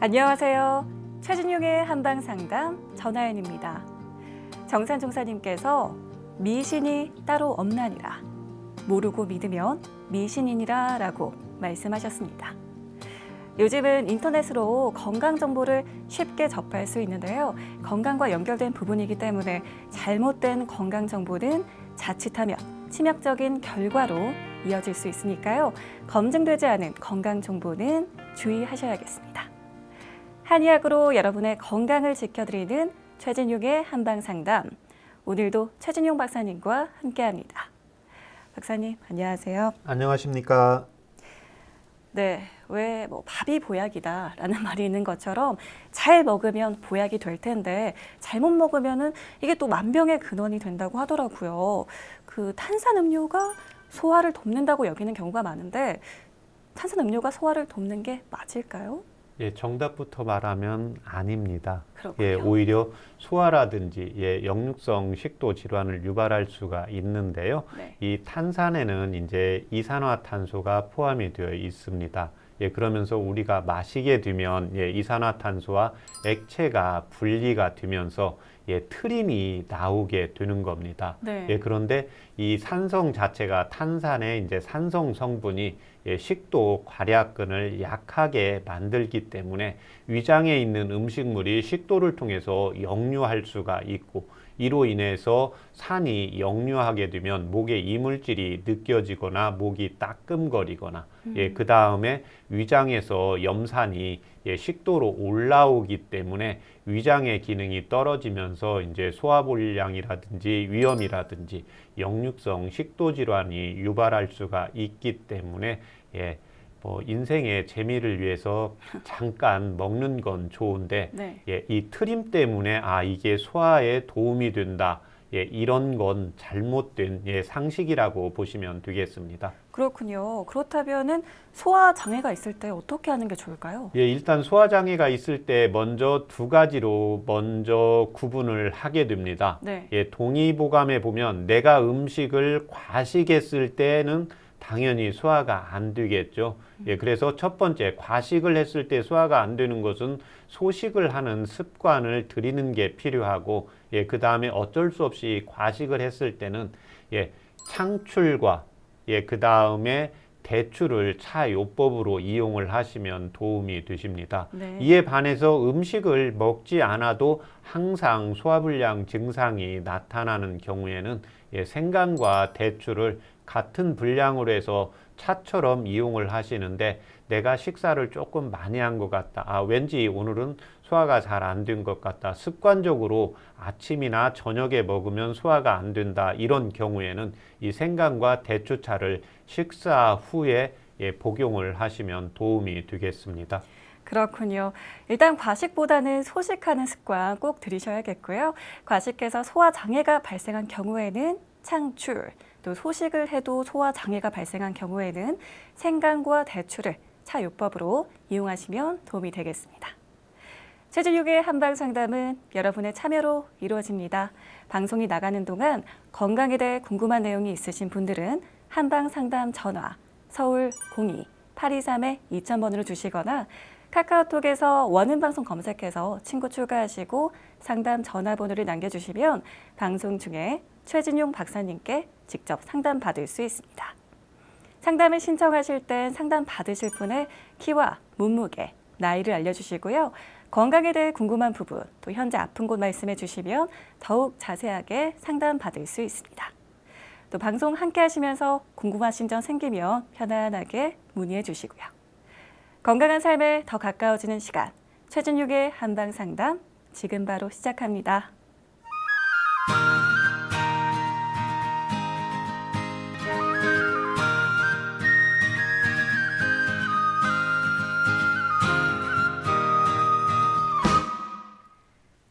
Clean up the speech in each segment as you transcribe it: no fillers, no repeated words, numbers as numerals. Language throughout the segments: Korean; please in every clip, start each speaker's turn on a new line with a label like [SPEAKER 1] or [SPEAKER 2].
[SPEAKER 1] 안녕하세요. 최진용의 한방상담 전하연입니다. 정산종사님께서 미신이 따로 없나니라. 모르고 믿으면 미신이니라 라고 말씀하셨습니다. 요즘은 인터넷으로 건강 정보를 쉽게 접할 수 있는데요. 건강과 연결된 부분이기 때문에 잘못된 건강 정보는 자칫하면 치명적인 결과로 이어질 수 있으니까요. 검증되지 않은 건강 정보는 주의하셔야겠습니다. 한의학으로 여러분의 건강을 지켜드리는 최진용의 한방상담. 오늘도 최진용 박사님과 함께합니다. 박사님, 안녕하세요.
[SPEAKER 2] 안녕하십니까?
[SPEAKER 1] 네, 왜 밥이 보약이다라는 말이 있는 것처럼 잘 먹으면 보약이 될 텐데 잘못 먹으면은 이게 또 만병의 근원이 된다고 하더라고요. 그 탄산음료가 소화를 돕는다고 여기는 경우가 많은데 탄산음료가 소화를 돕는 게 맞을까요?
[SPEAKER 2] 예, 정답부터 말하면 아닙니다.
[SPEAKER 1] 그렇군요.
[SPEAKER 2] 예, 오히려 소화라든지 역류성 식도 질환을 유발할 수가 있는데요.
[SPEAKER 1] 네.
[SPEAKER 2] 이 탄산에는 이제 이산화탄소가 포함이 되어 있습니다. 예, 그러면서 우리가 마시게 되면 이산화탄소와 액체가 분리가 되면서 트림이 나오게 되는 겁니다.
[SPEAKER 1] 네.
[SPEAKER 2] 그런데 이 산성 자체가 탄산의 이제 산성 성분이 식도 괄약근을 약하게 만들기 때문에 위장에 있는 음식물이 식도를 통해서 역류할 수가 있고, 이로 인해서 산이 역류하게 되면 목에 이물질이 느껴지거나 목이 따끔거리거나 그 다음에 위장에서 염산이 식도로 올라오기 때문에 위장의 기능이 떨어지면서 이제 소화불량이라든지 위염이라든지 역류성 식도 질환이 유발할 수가 있기 때문에 인생의 재미를 위해서 잠깐 먹는 건 좋은데
[SPEAKER 1] 네.
[SPEAKER 2] 이 트림 때문에 이게 소화에 도움이 된다. 이런 건 잘못된 상식이라고 보시면 되겠습니다.
[SPEAKER 1] 그렇군요. 그렇다면은 소화 장애가 있을 때 어떻게 하는 게 좋을까요?
[SPEAKER 2] 일단 소화 장애가 있을 때 먼저 두 가지로 먼저 구분을 하게 됩니다.
[SPEAKER 1] 네.
[SPEAKER 2] 동의보감에 보면 내가 음식을 과식했을 때는 당연히 소화가 안 되겠죠. 그래서 첫 번째, 과식을 했을 때 소화가 안 되는 것은 소식을 하는 습관을 들이는 게 필요하고, 그 다음에 어쩔 수 없이 과식을 했을 때는 창출과 그 다음에 대추를 차요법으로 이용을 하시면 도움이 되십니다.
[SPEAKER 1] 네.
[SPEAKER 2] 이에 반해서 음식을 먹지 않아도 항상 소화불량 증상이 나타나는 경우에는 생강과 대추를 같은 분량으로 해서 차처럼 이용을 하시는데, 내가 식사를 조금 많이 한 것 같다. 왠지 오늘은 소화가 잘 안 된 것 같다. 습관적으로 아침이나 저녁에 먹으면 소화가 안 된다. 이런 경우에는 이 생강과 대추차를 식사 후에 복용을 하시면 도움이 되겠습니다.
[SPEAKER 1] 그렇군요. 일단 과식보다는 소식하는 습관 꼭 들이셔야겠고요. 과식해서 소화 장애가 발생한 경우에는 창출, 또 소식을 해도 소화 장애가 발생한 경우에는 생강과 대추를 차요법으로 이용하시면 도움이 되겠습니다. 최진용의 한방상담은 여러분의 참여로 이루어집니다. 방송이 나가는 동안 건강에 대해 궁금한 내용이 있으신 분들은 한방상담 전화 서울 02-823-2000번으로 주시거나 카카오톡에서 원음방송 검색해서 친구 추가하시고 상담 전화번호를 남겨주시면 방송 중에 최진용 박사님께 직접 상담 받을 수 있습니다. 상담을 신청하실 땐 상담 받으실 분의 키와 몸무게, 나이를 알려주시고요. 건강에 대해 궁금한 부분, 또 현재 아픈 곳 말씀해 주시면 더욱 자세하게 상담 받을 수 있습니다. 또 방송 함께 하시면서 궁금하신 점 생기면 편안하게 문의해 주시고요. 건강한 삶에 더 가까워지는 시간, 최진용의 한방상담 지금 바로 시작합니다.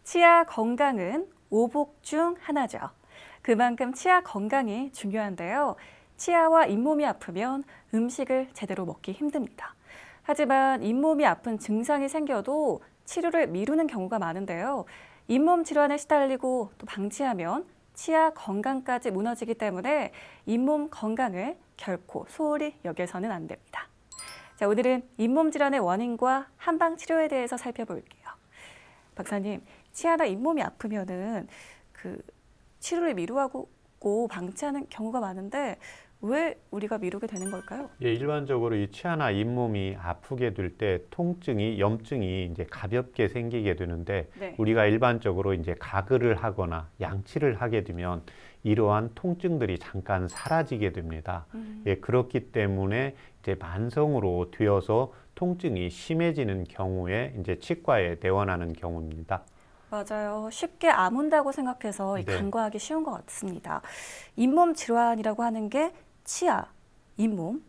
[SPEAKER 1] 치아 건강은 오복 중 하나죠. 그만큼 치아 건강이 중요한데요. 치아와 잇몸이 아프면 음식을 제대로 먹기 힘듭니다. 하지만 잇몸이 아픈 증상이 생겨도 치료를 미루는 경우가 많은데요. 잇몸 질환에 시달리고 또 방치하면 치아 건강까지 무너지기 때문에 잇몸 건강을 결코 소홀히 여겨서는 안 됩니다. 자, 오늘은 잇몸 질환의 원인과 한방 치료에 대해서 살펴볼게요. 박사님, 치아나 잇몸이 아프면은 그 치료를 미루고 방치하는 경우가 많은데 왜 우리가 미루게 되는 걸까요?
[SPEAKER 2] 예, 일반적으로 이 치아나 잇몸이 아프게 될 때 통증이, 염증이 이제 가볍게 생기게 되는데
[SPEAKER 1] 네.
[SPEAKER 2] 우리가 일반적으로 이제 가글을 하거나 양치를 하게 되면 이러한 통증들이 잠깐 사라지게 됩니다. 예, 그렇기 때문에 이제 만성으로 되어서 통증이 심해지는 경우에 이제 치과에 내원하는 경우입니다.
[SPEAKER 1] 맞아요. 쉽게 아문다고 생각해서
[SPEAKER 2] 네.
[SPEAKER 1] 간과하기 쉬운 것 같습니다. 잇몸 질환이라고 하는 게 치아, 잇몸,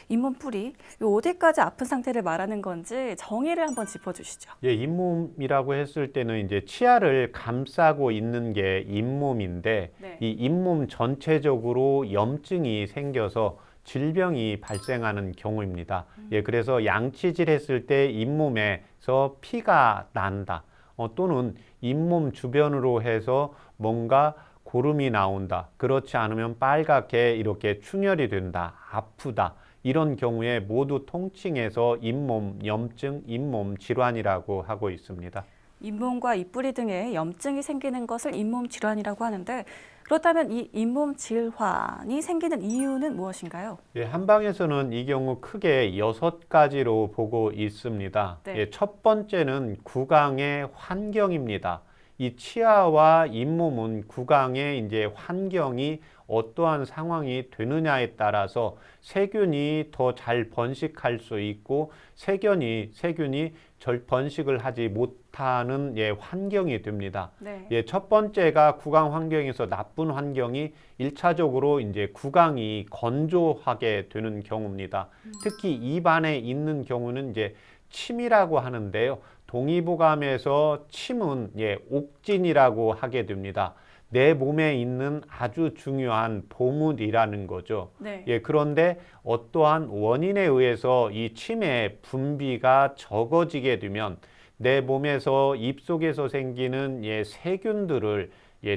[SPEAKER 1] 잇몸 뿌리, 요 어디까지 아픈 상태를 말하는 건지 정의를 한번 짚어주시죠.
[SPEAKER 2] 예, 잇몸이라고 했을 때는 이제 치아를 감싸고 있는 게 잇몸인데
[SPEAKER 1] 네.
[SPEAKER 2] 이 잇몸 전체적으로 염증이 생겨서 질병이 발생하는 경우입니다. 예, 그래서 양치질 했을 때 잇몸에서 피가 난다. 또는 잇몸 주변으로 해서 뭔가 고름이 나온다. 그렇지 않으면 빨갛게 이렇게 충혈이 된다. 아프다. 이런 경우에 모두 통칭해서 잇몸 염증, 잇몸 질환이라고 하고 있습니다.
[SPEAKER 1] 잇몸과 입뿌리 등에 염증이 생기는 것을 잇몸 질환이라고 하는데 그렇다면 이 잇몸 질환이 생기는 이유는 무엇인가요?
[SPEAKER 2] 예, 한방에서는 이 경우 크게 6가지로 보고 있습니다.
[SPEAKER 1] 네.
[SPEAKER 2] 예, 첫 번째는 구강의 환경입니다. 이 치아와 잇몸은 구강의 이제 환경이 어떠한 상황이 되느냐에 따라서 세균이 더 잘 번식할 수 있고 세균이 절 번식을 하지 못하는 환경이 됩니다.
[SPEAKER 1] 네.
[SPEAKER 2] 예, 첫 번째가 구강 환경에서 나쁜 환경이 1차적으로 이제 구강이 건조하게 되는 경우입니다. 특히 입안에 있는 경우는 이제 침이라고 하는데요. 동의보감에서 침은 옥진이라고 하게 됩니다. 내 몸에 있는 아주 중요한 보물이라는 거죠.
[SPEAKER 1] 네.
[SPEAKER 2] 예, 그런데 어떠한 원인에 의해서 이 침의 분비가 적어지게 되면 내 몸에서 입속에서 생기는 세균들을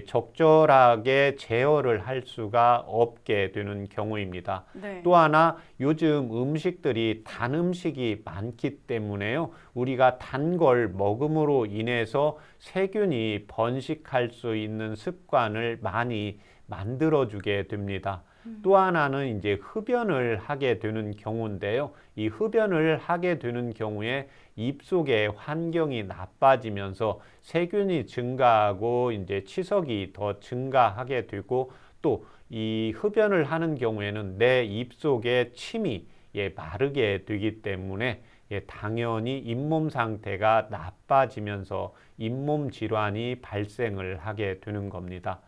[SPEAKER 2] 적절하게 제어를 할 수가 없게 되는 경우입니다.
[SPEAKER 1] 네.
[SPEAKER 2] 또 하나 요즘 음식들이 단 음식이 많기 때문에요. 우리가 단 걸 먹음으로 인해서 세균이 번식할 수 있는 습관을 많이 만들어주게 됩니다. 또 하나는 이제 흡연을 하게 되는 경우인데요. 이 흡연을 하게 되는 경우에 입속의 환경이 나빠지면서 세균이 증가하고 이제 치석이 더 증가하게 되고 또 이 흡연을 하는 경우에는 내 입속에 침이 마르게 되기 때문에 당연히 잇몸 상태가 나빠지면서 잇몸 질환이 발생을 하게 되는 겁니다.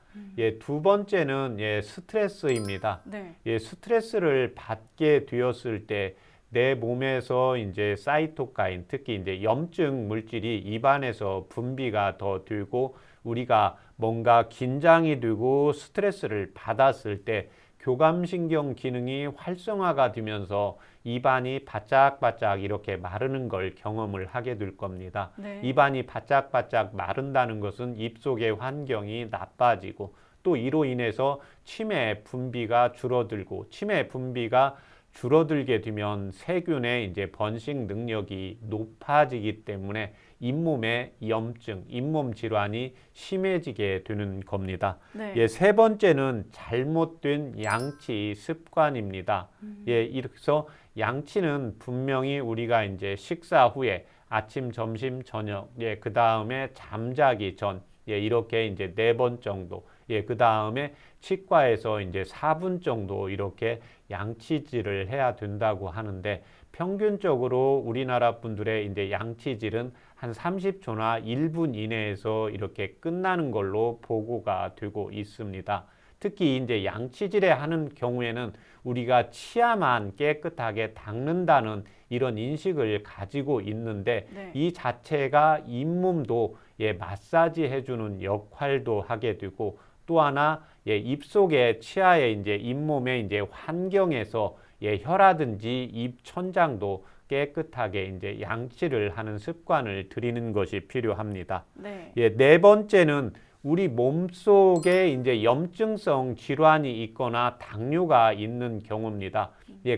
[SPEAKER 2] 두 번째는 스트레스입니다.
[SPEAKER 1] 네.
[SPEAKER 2] 스트레스를 받게 되었을 때 내 몸에서 이제 사이토카인, 특히 이제 염증 물질이 입안에서 분비가 더 되고 우리가 뭔가 긴장이 되고 스트레스를 받았을 때 교감신경 기능이 활성화가 되면서 입안이 바짝바짝 이렇게 마르는 걸 경험을 하게 될 겁니다.
[SPEAKER 1] 네.
[SPEAKER 2] 입안이 바짝바짝 마른다는 것은 입속의 환경이 나빠지고 또 이로 인해서 침의 분비가 줄어들고 침의 분비가 줄어들게 되면 세균의 이제 번식 능력이 높아지기 때문에 잇몸의 염증, 잇몸 질환이 심해지게 되는 겁니다.
[SPEAKER 1] 네.
[SPEAKER 2] 세 번째는 잘못된 양치 습관입니다. 이래서 양치는 분명히 우리가 이제 식사 후에 아침, 점심, 저녁, 그 다음에 잠자기 전, 이렇게 이제 4번 정도, 그 다음에 치과에서 이제 4분 정도 이렇게 양치질을 해야 된다고 하는데 평균적으로 우리나라 분들의 이제 양치질은 한 30초나 1분 이내에서 이렇게 끝나는 걸로 보고가 되고 있습니다. 특히 이제 양치질에 하는 경우에는 우리가 치아만 깨끗하게 닦는다는 이런 인식을 가지고 있는데
[SPEAKER 1] 네.
[SPEAKER 2] 이 자체가 잇몸도 마사지 해주는 역할도 하게 되고 또 하나 입속에 치아에 이제 잇몸의 이제 환경에서 혀라든지 입 천장도 깨끗하게 이제 양치를 하는 습관을 들이는 것이 필요합니다.
[SPEAKER 1] 네.
[SPEAKER 2] 네 번째는 우리 몸속에 이제 염증성 질환이 있거나 당뇨가 있는 경우입니다.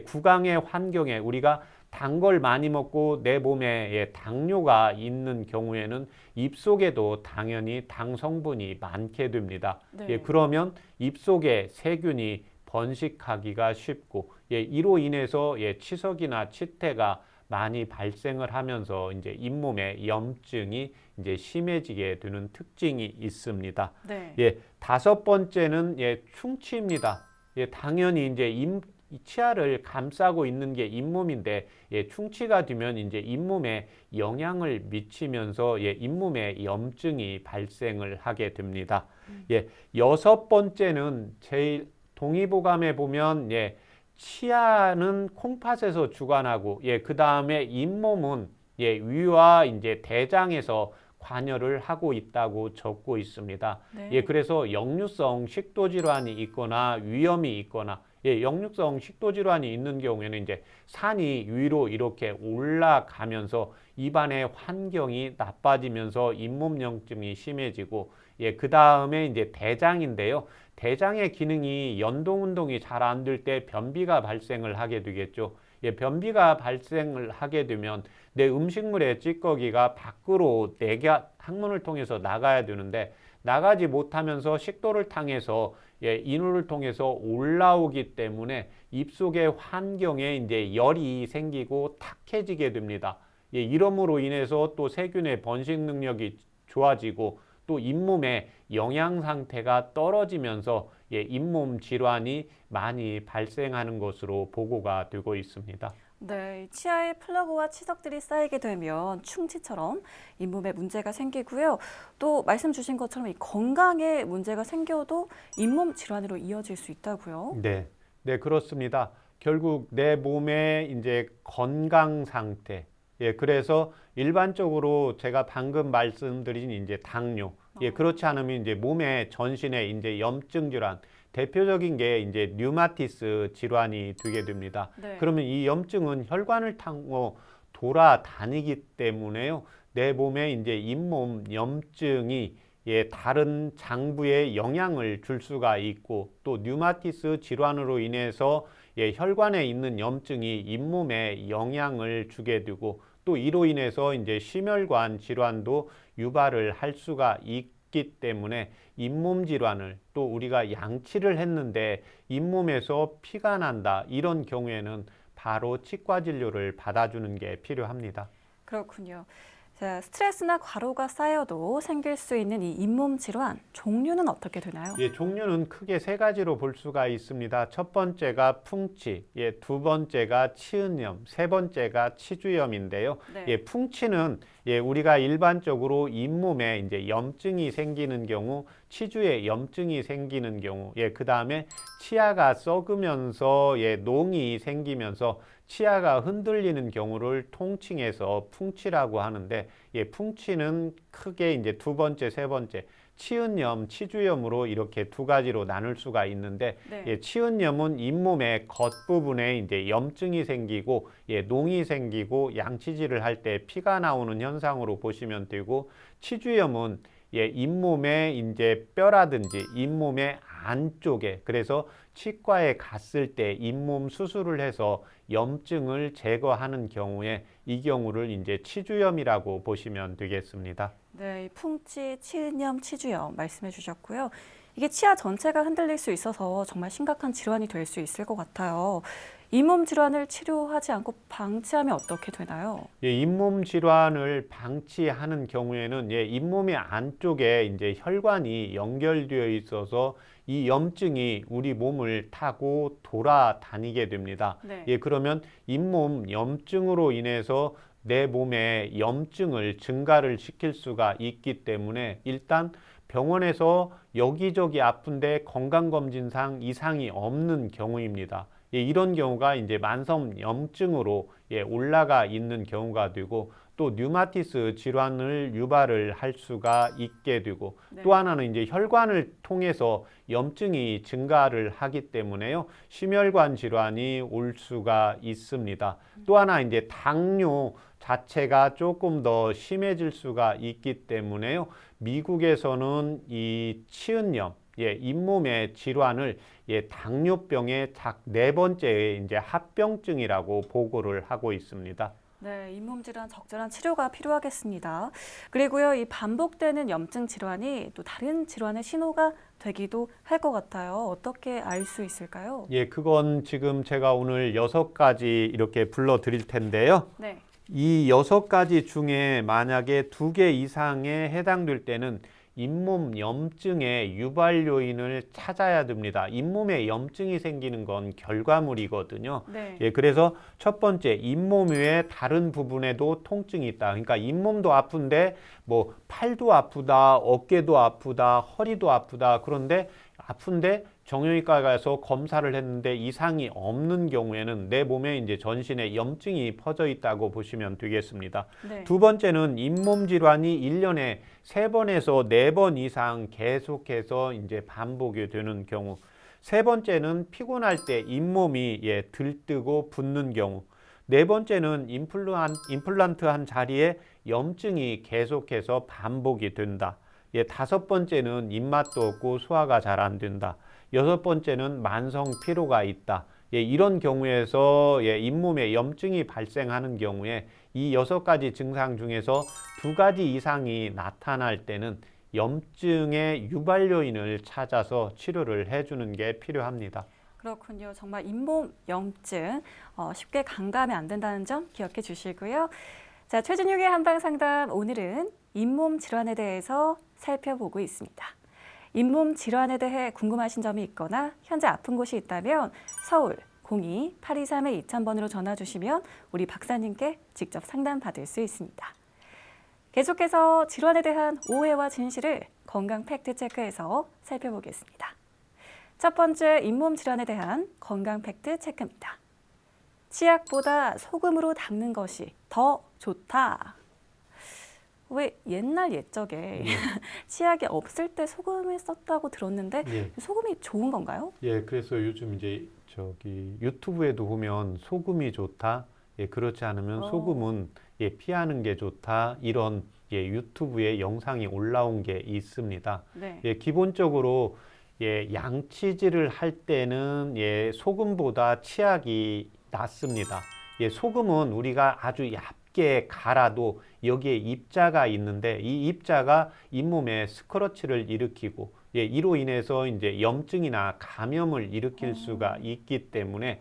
[SPEAKER 2] 구강의 환경에 우리가 단 걸 많이 먹고 내 몸에 당뇨가 있는 경우에는 입속에도 당연히 당 성분이 많게 됩니다.
[SPEAKER 1] 네.
[SPEAKER 2] 그러면 입속에 세균이 번식하기가 쉽고 이로 인해서 치석이나 치태가 많이 발생을 하면서 이제 잇몸에 염증이 이제 심해지게 되는 특징이 있습니다.
[SPEAKER 1] 네.
[SPEAKER 2] 다섯 번째는 충치입니다. 당연히 이제 이 치아를 감싸고 있는 게 잇몸인데 충치가 되면 이제 잇몸에 영향을 미치면서 잇몸에 염증이 발생을 하게 됩니다. 여섯 번째는 제일 동의보감에 보면 치아는 콩팥에서 주관하고 그 다음에 잇몸은 위와 이제 대장에서 관여를 하고 있다고 적고 있습니다.
[SPEAKER 1] 네.
[SPEAKER 2] 그래서 역류성 식도 질환이 있거나 위염이 있거나 역류성 식도 질환이 있는 경우에는 이제 산이 위로 이렇게 올라가면서 입안의 환경이 나빠지면서 잇몸 염증이 심해지고 그 다음에 이제 대장인데요. 대장의 기능이 연동 운동이 잘 안 될 때 변비가 발생을 하게 되겠죠. 변비가 발생을 하게 되면 내 음식물의 찌꺼기가 밖으로 항문을 통해서 나가야 되는데 나가지 못하면서 식도를 통해서 인후를 통해서 올라오기 때문에 입속의 환경에 이제 열이 생기고 탁해지게 됩니다. 이러므로 인해서 또 세균의 번식 능력이 좋아지고 또 잇몸의 영양 상태가 떨어지면서 잇몸 질환이 많이 발생하는 것으로 보고가 되고 있습니다.
[SPEAKER 1] 네, 치아에 플러그와 치석들이 쌓이게 되면 충치처럼 잇몸에 문제가 생기고요. 또 말씀 주신 것처럼 이 건강에 문제가 생겨도 잇몸 질환으로 이어질 수 있다고요.
[SPEAKER 2] 네, 그렇습니다. 결국 내 몸의 이제 건강 상태. 그래서 일반적으로 제가 방금 말씀드린 이제 당뇨. 그렇지 않으면 이제 몸의 전신에 이제 염증 질환. 대표적인 게 이제 류마티스 질환이 되게 됩니다.
[SPEAKER 1] 네.
[SPEAKER 2] 그러면 이 염증은 혈관을 타고 돌아다니기 때문에요. 내 몸에 이제 잇몸 염증이 다른 장부에 영향을 줄 수가 있고 또 류마티스 질환으로 인해서 혈관에 있는 염증이 잇몸에 영향을 주게 되고 또 이로 인해서 이제 심혈관 질환도 유발을 할 수가 있기 때문에 잇몸 질환을 또 우리가 양치를 했는데 잇몸에서 피가 난다 이런 경우에는 바로 치과 진료를 받아주는 게 필요합니다.
[SPEAKER 1] 그렇군요. 자, 스트레스나 과로가 쌓여도 생길 수 있는 이 잇몸 질환 종류는 어떻게 되나요?
[SPEAKER 2] 종류는 크게 세 가지로 볼 수가 있습니다. 첫 번째가 풍치, 두 번째가 치은염, 세 번째가 치주염인데요.
[SPEAKER 1] 네.
[SPEAKER 2] 풍치는 우리가 일반적으로 잇몸에 이제 염증이 생기는 경우, 치주에 염증이 생기는 경우, 그 다음에 치아가 썩으면서 농이 생기면서 치아가 흔들리는 경우를 통칭해서 풍치라고 하는데 풍치는 크게 이제 두 번째, 세 번째 치은염, 치주염으로 이렇게 두 가지로 나눌 수가 있는데
[SPEAKER 1] 네.
[SPEAKER 2] 치은염은 잇몸의 겉부분에 이제 염증이 생기고 농이 생기고 양치질을 할 때 피가 나오는 현상으로 보시면 되고 치주염은 잇몸에 이제 뼈라든지 잇몸의 안쪽에 그래서 치과에 갔을 때 잇몸 수술을 해서 염증을 제거하는 경우에 이 경우를 이제 치주염이라고 보시면 되겠습니다.
[SPEAKER 1] 네, 이 풍치, 치은염, 치주염 말씀해 주셨고요. 이게 치아 전체가 흔들릴 수 있어서 정말 심각한 질환이 될 수 있을 것 같아요. 잇몸 질환을 치료하지 않고 방치하면 어떻게 되나요?
[SPEAKER 2] 잇몸 질환을 방치하는 경우에는 잇몸의 안쪽에 이제 혈관이 연결되어 있어서 이 염증이 우리 몸을 타고 돌아다니게 됩니다.
[SPEAKER 1] 네.
[SPEAKER 2] 그러면 잇몸 염증으로 인해서 내 몸에 염증을 증가를 시킬 수가 있기 때문에 일단 병원에서 여기저기 아픈데 건강검진상 이상이 없는 경우입니다. 이런 경우가 이제 만성염증으로 올라가 있는 경우가 되고 또 류마티스 질환을 유발을 할 수가 있게 되고
[SPEAKER 1] 네.
[SPEAKER 2] 또 하나는 이제 혈관을 통해서 염증이 증가를 하기 때문에요. 심혈관 질환이 올 수가 있습니다. 또 하나 이제 당뇨 자체가 조금 더 심해질 수가 있기 때문에요. 미국에서는 이 치은염 잇몸의 질환을 당뇨병의 네 번째 이제 합병증이라고 보고를 하고 있습니다.
[SPEAKER 1] 네, 잇몸 질환 적절한 치료가 필요하겠습니다. 그리고요, 이 반복되는 염증 질환이 또 다른 질환의 신호가 되기도 할 것 같아요. 어떻게 알 수 있을까요?
[SPEAKER 2] 그건 지금 제가 오늘 6가지 이렇게 불러드릴 텐데요.
[SPEAKER 1] 네.
[SPEAKER 2] 이 6가지 중에 만약에 2개 이상에 해당될 때는 잇몸 염증의 유발 요인을 찾아야 됩니다. 잇몸에 염증이 생기는 건 결과물이거든요.
[SPEAKER 1] 네.
[SPEAKER 2] 그래서 첫 번째, 잇몸 외에 다른 부분에도 통증이 있다. 그러니까 잇몸도 아픈데 뭐 팔도 아프다, 어깨도 아프다, 허리도 아프다. 그런데 아픈데 정형외과 가서 검사를 했는데 이상이 없는 경우에는 내 몸에 이제 전신에 염증이 퍼져 있다고 보시면 되겠습니다.
[SPEAKER 1] 네.
[SPEAKER 2] 두 번째는 잇몸 질환이 1년에 3번에서 4번 이상 계속해서 이제 반복이 되는 경우. 세 번째는 피곤할 때 잇몸이 들뜨고 붓는 경우. 네 번째는 임플란트 한 자리에 염증이 계속해서 반복이 된다. 다섯 번째는 입맛도 없고 소화가 잘 안 된다. 여섯 번째는 만성 피로가 있다. 이런 경우에서 잇몸에 염증이 발생하는 경우에 이 6가지 증상 중에서 2가지 이상이 나타날 때는 염증의 유발 요인을 찾아서 치료를 해주는 게 필요합니다.
[SPEAKER 1] 그렇군요. 정말 잇몸 염증 쉽게 간과하면 안 된다는 점 기억해 주시고요. 자, 최진욱의 한방 상담, 오늘은 잇몸 질환에 대해서 살펴보고 있습니다. 잇몸 질환에 대해 궁금하신 점이 있거나 현재 아픈 곳이 있다면 서울 02-823-2000번으로 전화 주시면 우리 박사님께 직접 상담받을 수 있습니다. 계속해서 질환에 대한 오해와 진실을 건강 팩트 체크에서 살펴보겠습니다. 첫 번째, 잇몸 질환에 대한 건강 팩트 체크입니다. 치약보다 소금으로 닦는 것이 더 좋다. 왜 옛날 옛적에 치약이 없을 때 소금을 썼다고 들었는데 소금이 좋은 건가요?
[SPEAKER 2] 그래서 요즘 이제 유튜브에도 보면 소금이 좋다. 그렇지 않으면 소금은 피하는 게 좋다. 이런 유튜브에 영상이 올라온 게 있습니다.
[SPEAKER 1] 네.
[SPEAKER 2] 기본적으로 양치질을 할 때는 소금보다 치약이 낫습니다. 소금은 우리가 아주 얇게 갈아도 여기에 입자가 있는데 이 입자가 잇몸에 스크러치를 일으키고 이로 인해서 이제 염증이나 감염을 일으킬 수가 있기 때문에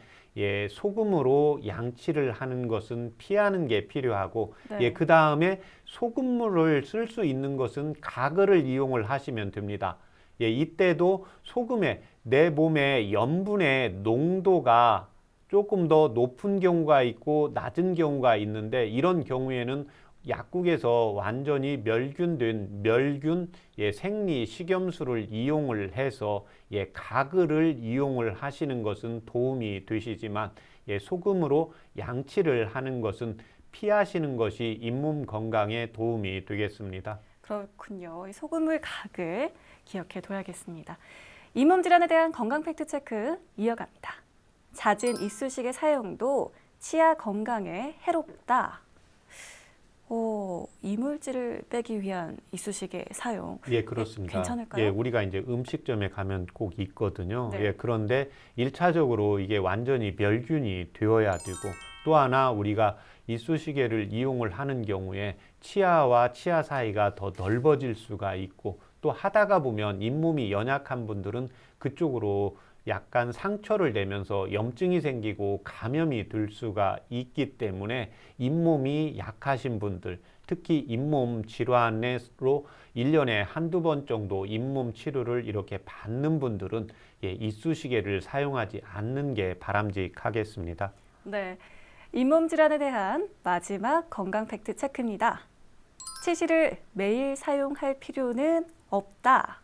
[SPEAKER 2] 소금으로 양치를 하는 것은 피하는 게 필요하고
[SPEAKER 1] 네.
[SPEAKER 2] 그 다음에 소금물을 쓸 수 있는 것은 가글을 이용을 하시면 됩니다. 이때도 소금에 내 몸의 염분의 농도가 조금 더 높은 경우가 있고 낮은 경우가 있는데 이런 경우에는 약국에서 완전히 멸균된 멸균 생리 식염수를 이용을 해서 가글을 이용을 하시는 것은 도움이 되시지만 소금으로 양치를 하는 것은 피하시는 것이 잇몸 건강에 도움이 되겠습니다.
[SPEAKER 1] 그렇군요. 이 소금물 가글 기억해 둬야겠습니다. 잇몸 질환에 대한 건강 팩트 체크 이어갑니다. 잦은 이쑤시개 사용도 치아 건강에 해롭다. 이물질을 빼기 위한 이쑤시개 사용.
[SPEAKER 2] 그렇습니다.
[SPEAKER 1] 괜찮을까요?
[SPEAKER 2] 우리가 이제 음식점에 가면 꼭 있거든요.
[SPEAKER 1] 네.
[SPEAKER 2] 그런데 1차적으로 이게 완전히 멸균이 되어야 되고 또 하나 우리가 이쑤시개를 이용을 하는 경우에 치아와 치아 사이가 더 넓어질 수가 있고 또 하다가 보면 잇몸이 연약한 분들은 그쪽으로 약간 상처를 내면서 염증이 생기고 감염이 될 수가 있기 때문에 잇몸이 약하신 분들, 특히 잇몸 질환으로 1년에 한두 번 정도 잇몸 치료를 이렇게 받는 분들은 이쑤시개를 사용하지 않는 게 바람직하겠습니다.
[SPEAKER 1] 네, 잇몸 질환에 대한 마지막 건강 팩트 체크입니다. 치실을 매일 사용할 필요는 없다.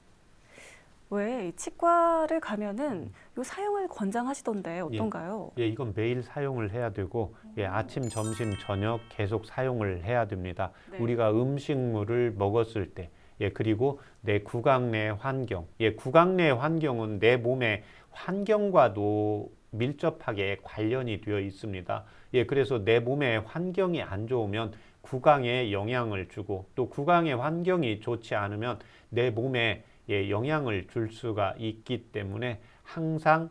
[SPEAKER 1] 왜 치과를 가면은 요 사용을 권장하시던데 어떤가요?
[SPEAKER 2] 이건 매일 사용을 해야 되고 아침, 점심, 저녁 계속 사용을 해야 됩니다.
[SPEAKER 1] 네.
[SPEAKER 2] 우리가 음식물을 먹었을 때 그리고 내 구강 내 환경, 구강 내 환경은 내 몸의 환경과도 밀접하게 관련이 되어 있습니다. 그래서 내 몸의 환경이 안 좋으면 구강에 영향을 주고 또 구강의 환경이 좋지 않으면 내 몸에 영향을 줄 수가 있기 때문에 항상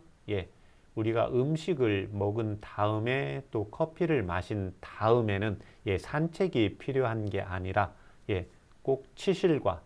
[SPEAKER 2] 우리가 음식을 먹은 다음에 또 커피를 마신 다음에는 산책이 필요한 게 아니라 꼭 치실과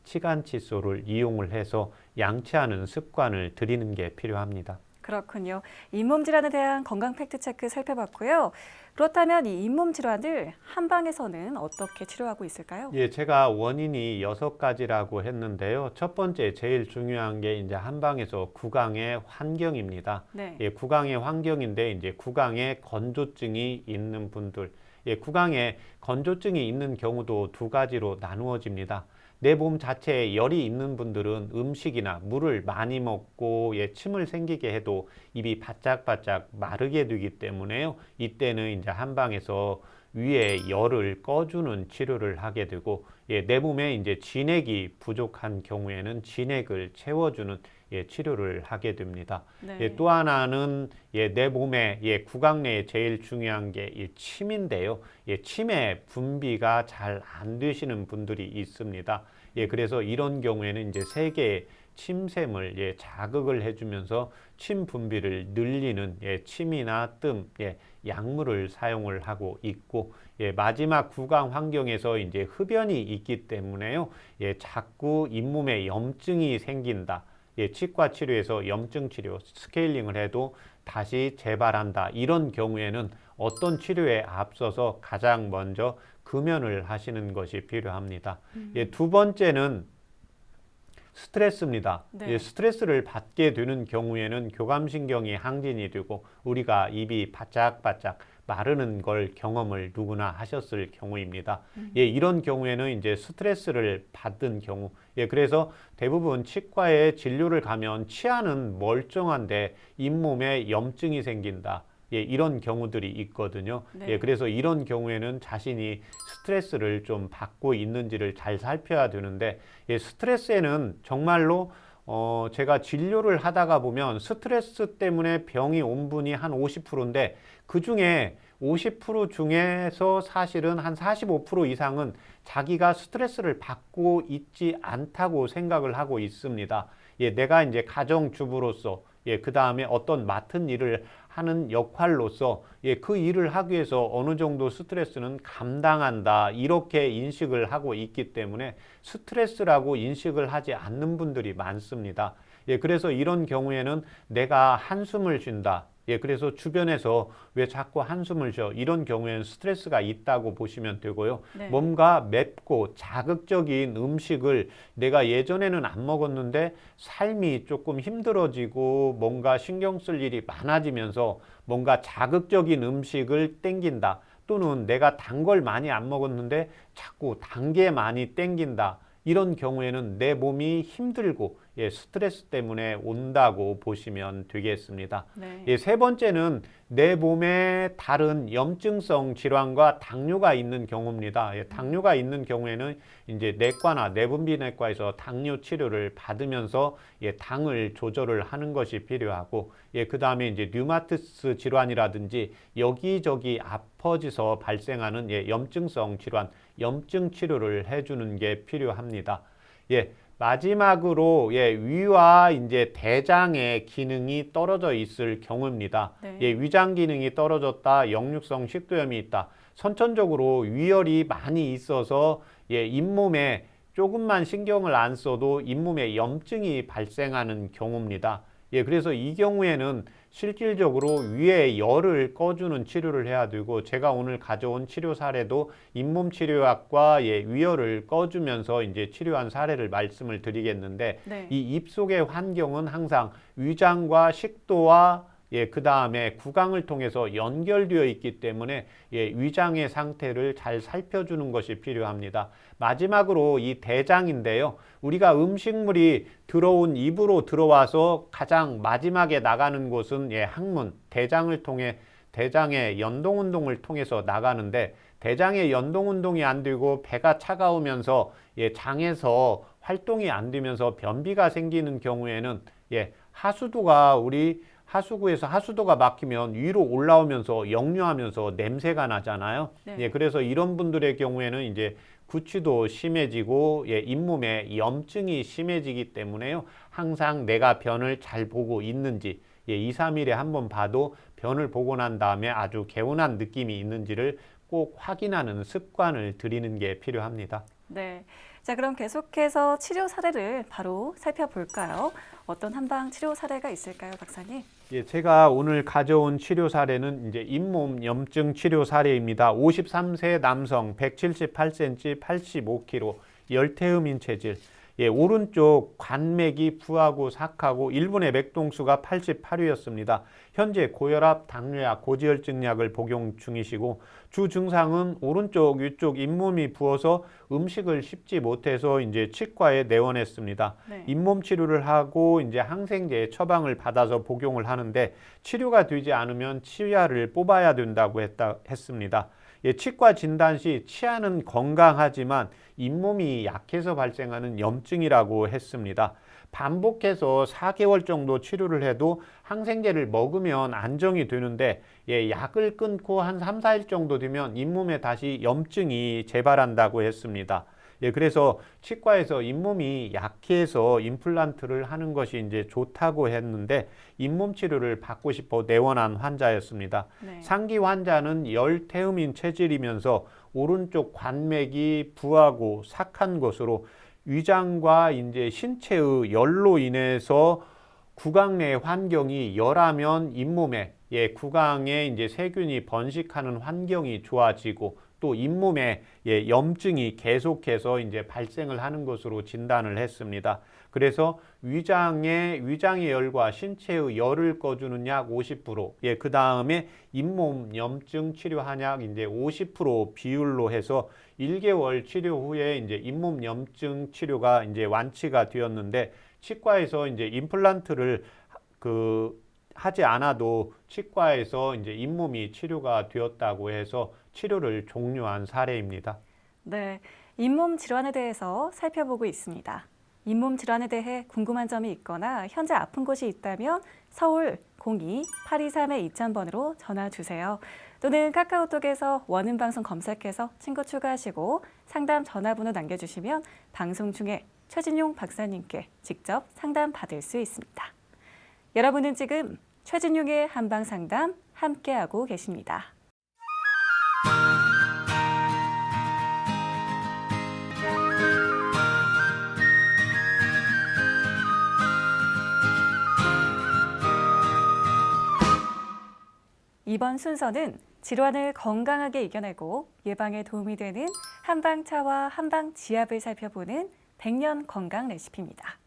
[SPEAKER 2] 치간 칫솔을 이용을 해서 양치하는 습관을 들이는 게 필요합니다.
[SPEAKER 1] 그렇군요. 잇몸 질환에 대한 건강 팩트 체크 살펴봤고요. 그렇다면 이 잇몸 질환을 한방에서는 어떻게 치료하고 있을까요?
[SPEAKER 2] 제가 원인이 6가지라고 했는데요. 첫 번째 제일 중요한 게 이제 한방에서 구강의 환경입니다.
[SPEAKER 1] 네.
[SPEAKER 2] 구강의 환경인데 이제 구강에 건조증이 있는 분들, 구강에 건조증이 있는 경우도 2가지로 나누어집니다. 내 몸 자체에 열이 있는 분들은 음식이나 물을 많이 먹고 침을 생기게 해도 입이 바짝바짝 마르게 되기 때문에요. 이때는 이제 한방에서 위에 열을 꺼주는 치료를 하게 되고 내 몸에 이제 진액이 부족한 경우에는 진액을 채워주는 치료를 하게 됩니다.
[SPEAKER 1] 네.
[SPEAKER 2] 또 하나는 내 몸에 구강 내에 제일 중요한 게 침인데요. 침의 분비가 잘 안 되시는 분들이 있습니다. 그래서 이런 경우에는 이제 3개의 침샘을 자극을 해주면서 침 분비를 늘리는 침이나 뜸, 약물을 사용을 하고 있고 마지막 구강 환경에서 이제 흡연이 있기 때문에요. 자꾸 잇몸에 염증이 생긴다. 치과 치료에서 염증 치료, 스케일링을 해도 다시 재발한다. 이런 경우에는 어떤 치료에 앞서서 가장 먼저 금연을 하시는 것이 필요합니다. 2번째는 스트레스입니다.
[SPEAKER 1] 네.
[SPEAKER 2] 스트레스를 받게 되는 경우에는 교감신경이 항진이 되고 우리가 입이 바짝바짝 마르는 걸 경험을 누구나 하셨을 경우입니다. 이런 경우에는 이제 스트레스를 받은 경우, 그래서 대부분 치과에 진료를 가면 치아는 멀쩡한데 잇몸에 염증이 생긴다. 이런 경우들이 있거든요.
[SPEAKER 1] 네.
[SPEAKER 2] 그래서 이런 경우에는 자신이 스트레스를 좀 받고 있는지를 잘 살펴야 되는데 스트레스에는 정말로 제가 진료를 하다가 보면 스트레스 때문에 병이 온 분이 한 50%인데 그 중에 50% 중에서 사실은 한 45% 이상은 자기가 스트레스를 받고 있지 않다고 생각을 하고 있습니다. 내가 이제 가정주부로서 그 다음에 어떤 맡은 일을 하는 역할로서 그 일을 하기 위해서 어느 정도 스트레스는 감당한다 이렇게 인식을 하고 있기 때문에 스트레스라고 인식을 하지 않는 분들이 많습니다. 그래서 이런 경우에는 내가 한숨을 쉰다. 그래서 주변에서 왜 자꾸 한숨을 쉬어? 이런 경우에는 스트레스가 있다고 보시면 되고요.
[SPEAKER 1] 네.
[SPEAKER 2] 뭔가 맵고 자극적인 음식을 내가 예전에는 안 먹었는데 삶이 조금 힘들어지고 뭔가 신경 쓸 일이 많아지면서 뭔가 자극적인 음식을 땡긴다. 또는 내가 단 걸 많이 안 먹었는데 자꾸 단 게 많이 땡긴다. 이런 경우에는 내 몸이 힘들고 스트레스 때문에 온다고 보시면 되겠습니다.
[SPEAKER 1] 네.
[SPEAKER 2] 3번째는 내 몸에 다른 염증성 질환과 당뇨가 있는 경우입니다. 당뇨가 있는 경우에는 이제 내과나 내분비내과에서 당뇨 치료를 받으면서 당을 조절을 하는 것이 필요하고 그 다음에 이제 류마티스 질환이라든지 여기저기 아파져서 발생하는 염증성 질환, 염증 치료를 해주는 게 필요합니다. 마지막으로 위와 이제 대장의 기능이 떨어져 있을 경우입니다.
[SPEAKER 1] 네.
[SPEAKER 2] 위장 기능이 떨어졌다, 역류성 식도염이 있다. 선천적으로 위열이 많이 있어서 잇몸에 조금만 신경을 안 써도 잇몸에 염증이 발생하는 경우입니다. 그래서 이 경우에는 실질적으로 위에 열을 꺼주는 치료를 해야 되고 제가 오늘 가져온 치료 사례도 잇몸 치료학과 위열을 꺼주면서 이제 치료한 사례를 말씀을 드리겠는데
[SPEAKER 1] 네.
[SPEAKER 2] 이 입속의 환경은 항상 위장과 식도와 그 다음에 구강을 통해서 연결되어 있기 때문에 위장의 상태를 잘 살펴주는 것이 필요합니다. 마지막으로 이 대장인데요. 우리가 음식물이 들어온 입으로 들어와서 가장 마지막에 나가는 곳은 항문, 대장을 통해 대장의 연동운동을 통해서 나가는데 대장의 연동운동이 안 되고 배가 차가우면서 장에서 활동이 안 되면서 변비가 생기는 경우에는 하수도가 우리 하수구에서 하수도가 막히면 위로 올라오면서 역류하면서 냄새가 나잖아요.
[SPEAKER 1] 네.
[SPEAKER 2] 예, 그래서 이런 분들의 경우에는 이제 구취도 심해지고 예, 잇몸에 염증이 심해지기 때문에요. 항상 내가 변을 잘 보고 있는지 예, 2, 3일에 한번 봐도 변을 보고 난 다음에 아주 개운한 느낌이 있는지를 꼭 확인하는 습관을 들이는 게 필요합니다.
[SPEAKER 1] 네. 자, 그럼 계속해서 치료 사례를 바로 살펴볼까요? 어떤 한방 치료 사례가 있을까요, 박사님?
[SPEAKER 2] 예, 제가 오늘 가져온 치료 사례는 이제 잇몸 염증 치료 사례입니다. 53세 남성, 178cm, 85kg, 열태음인 체질. 예, 오른쪽 관맥이 부하고 삭하고 1분의 맥동수가 88였습니다. 현재 고혈압, 당뇨약, 고지혈증약을 복용 중이시고 주 증상은 오른쪽, 위쪽 잇몸이 부어서 음식을 씹지 못해서 이제 치과에 내원했습니다.
[SPEAKER 1] 네.
[SPEAKER 2] 잇몸 치료를 하고 이제 항생제 처방을 받아서 복용을 하는데 치료가 되지 않으면 치아를 뽑아야 된다고 했습니다. 예, 치과 진단 시 치아는 건강하지만 잇몸이 약해서 발생하는 염증이라고 했습니다. 반복해서 4개월 정도 치료를 해도 항생제를 먹으면 안정이 되는데 예, 약을 끊고 한 3, 4일 정도 되면 잇몸에 다시 염증이 재발한다고 했습니다. 예, 그래서 치과에서 잇몸이 약해서 임플란트를 하는 것이 이제 좋다고 했는데 잇몸 치료를 받고 싶어 내원한 환자였습니다.
[SPEAKER 1] 네.
[SPEAKER 2] 상기 환자는 열태음인 체질이면서 오른쪽 관맥이 부하고 삭한 것으로 위장과 이제 신체의 열로 인해서 구강 내 환경이 열하면 잇몸에 예, 구강에 이제 세균이 번식하는 환경이 좋아지고 또 잇몸에 예, 염증이 계속해서 이제 발생을 하는 것으로 진단을 했습니다. 그래서 위장의 열과 신체의 열을 꺼주는 약 50%, 예, 그 다음에 잇몸 염증 치료 한약 이제 50% 비율로 해서 1개월 치료 후에 이제 잇몸 염증 치료가 이제 완치가 되었는데 치과에서 이제 임플란트를 하지 않아도 치과에서 이제 잇몸이 치료가 되었다고 해서 치료를 종료한 사례입니다.
[SPEAKER 1] 네. 잇몸 질환에 대해서 살펴보고 있습니다. 잇몸 질환에 대해 궁금한 점이 있거나 현재 아픈 곳이 있다면 서울 02-823-2000번으로 전화 주세요. 또는 카카오톡에서 원음방송 검색해서 친구 추가하시고 상담 전화번호 남겨주시면 방송 중에 최진용 박사님께 직접 상담 받을 수 있습니다. 여러분은 지금 최진용의 한방상담 함께하고 계십니다. 이번 순서는 질환을 건강하게 이겨내고 예방에 도움이 되는 한방차와 한방지압을 살펴보는 100년 건강 레시피입니다.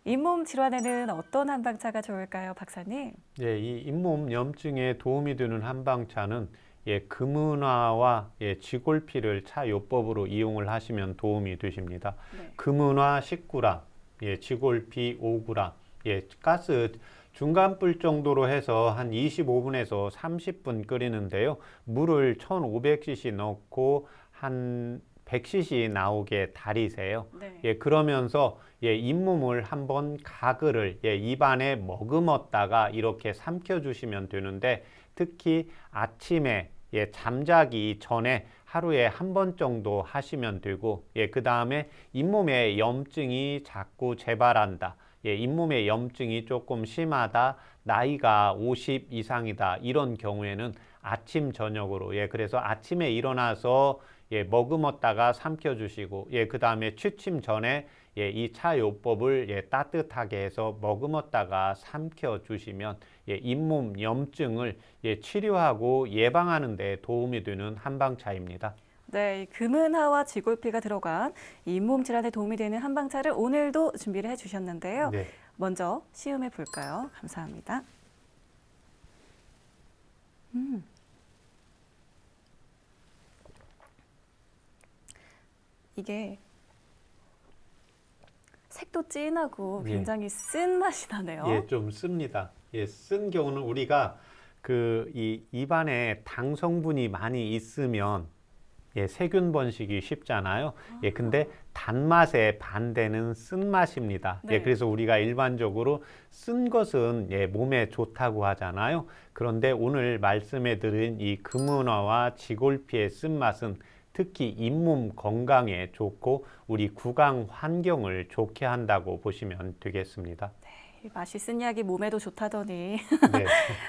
[SPEAKER 1] 잇몸 질환에는 어떤 한방차가 좋을까요, 박사님?
[SPEAKER 2] 예, 이 잇몸 염증에 도움이 되는 한방차는 예, 금은화와 예, 지골피를 차요법으로 이용을 하시면 도움이 되십니다.
[SPEAKER 1] 네.
[SPEAKER 2] 금은화 10g, 예, 지골피 5g, 예, 가스 중간불 정도로 해서 한 25분에서 30분 끓이는데요. 물을 1500cc 넣고 한 100cc 나오게 달이세요.
[SPEAKER 1] 네.
[SPEAKER 2] 예, 그러면서 예, 잇몸을 한번 가글을 예, 입안에 머금었다가 이렇게 삼켜주시면 되는데 특히 아침에 예, 잠자기 전에 하루에 한 번 정도 하시면 되고 예, 그 다음에 잇몸에 염증이 자꾸 재발한다. 예, 잇몸에 염증이 조금 심하다. 나이가 50 이상이다. 이런 경우에는 아침 저녁으로 예, 그래서 아침에 일어나서 예, 머금었다가 삼켜주시고 예, 그 다음에 취침 전에 예, 이 차요법을 예, 따뜻하게 해서 머금었다가 삼켜주시면 예, 잇몸 염증을 예, 치료하고 예방하는 데 도움이 되는 한방차입니다.
[SPEAKER 1] 네, 이 금은화와 지골피가 들어간 잇몸 질환에 도움이 되는 한방차를 오늘도 준비를 해주셨는데요.
[SPEAKER 2] 네.
[SPEAKER 1] 먼저 시음해 볼까요? 감사합니다. 이게 색도 진하고
[SPEAKER 2] 예.
[SPEAKER 1] 굉장히 쓴 맛이 나네요.
[SPEAKER 2] 예, 좀 씁니다. 예, 쓴 경우는 우리가 이 입안에 당 성분이 많이 있으면 세균 번식이 쉽잖아요. 근데 단맛의 반대는 쓴맛입니다.
[SPEAKER 1] 네.
[SPEAKER 2] 그래서 우리가 일반적으로 쓴 것은 몸에 좋다고 하잖아요. 그런데 오늘 말씀해 드린 이 금은화와 지골피의 쓴맛은 특히 잇몸 건강에 좋고 우리 구강 환경을 좋게 한다고 보시면 되겠습니다.
[SPEAKER 1] 이 맛있은 약이 몸에도 좋다더니
[SPEAKER 2] 네.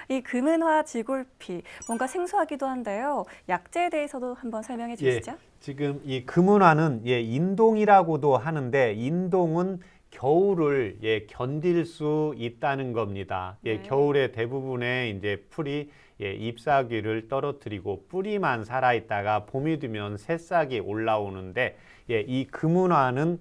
[SPEAKER 1] 이 금은화 지골피 뭔가 생소하기도 한데요. 약재에 대해서도 한번 설명해 주시죠.
[SPEAKER 2] 지금 이 금은화는 인동이라고도 하는데 인동은 겨울을 견딜 수 있다는 겁니다.
[SPEAKER 1] 네.
[SPEAKER 2] 겨울에 대부분의 이제 풀이 잎사귀를 떨어뜨리고 뿌리만 살아 있다가 봄이 되면 새싹이 올라오는데 이 금은화는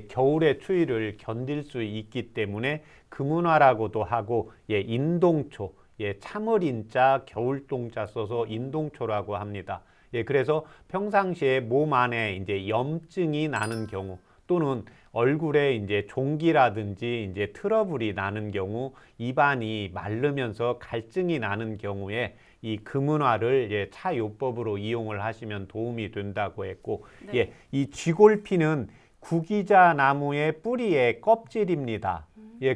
[SPEAKER 2] 겨울의 추위를 견딜 수 있기 때문에 금은화라고도 하고 인동초, 참을인자 겨울동자 써서 인동초라고 합니다. 그래서 평상시에 몸 안에 이제 염증이 나는 경우 또는 얼굴에 이제 종기라든지 이제 트러블이 나는 경우 입안이 마르면서 갈증이 나는 경우에 이 금은화를 차요법으로 이용을 하시면 도움이 된다고 했고
[SPEAKER 1] 네.
[SPEAKER 2] 이 쥐골피는 구기자 나무의 뿌리의 껍질입니다.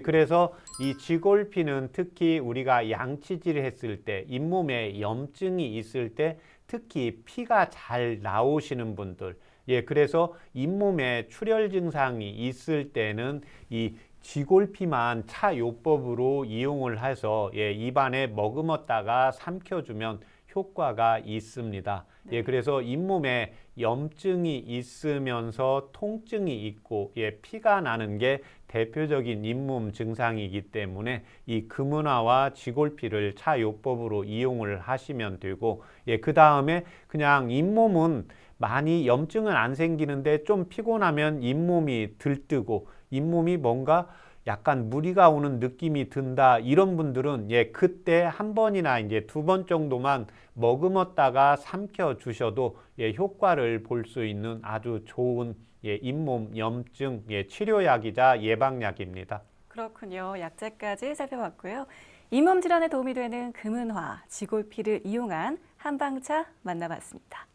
[SPEAKER 2] 그래서 이 쥐골피는 특히 우리가 양치질을 했을 때 잇몸에 염증이 있을 때 특히 피가 잘 나오시는 분들 그래서 잇몸에 출혈 증상이 있을 때는 이 쥐골피만 차요법으로 이용을 해서 입안에 머금었다가 삼켜주면 효과가 있습니다. 그래서 잇몸에 염증이 있으면서 통증이 있고 피가 나는 게 대표적인 잇몸 증상이기 때문에 이 금은화와 쥐골피를 차요법으로 이용을 하시면 되고 그 다음에 그냥 잇몸은 많이 염증은 안 생기는데 좀 피곤하면 잇몸이 들뜨고 잇몸이 뭔가 약간 무리가 오는 느낌이 든다 이런 분들은 그때 한 번이나 이제 2번 정도만 머금었다가 삼켜 주셔도 효과를 볼 수 있는 아주 좋은 잇몸 염증 치료약이자 예방약입니다.
[SPEAKER 1] 그렇군요. 약재까지 살펴봤고요. 잇몸 질환에 도움이 되는 금은화, 지골피를 이용한 한방차 만나봤습니다.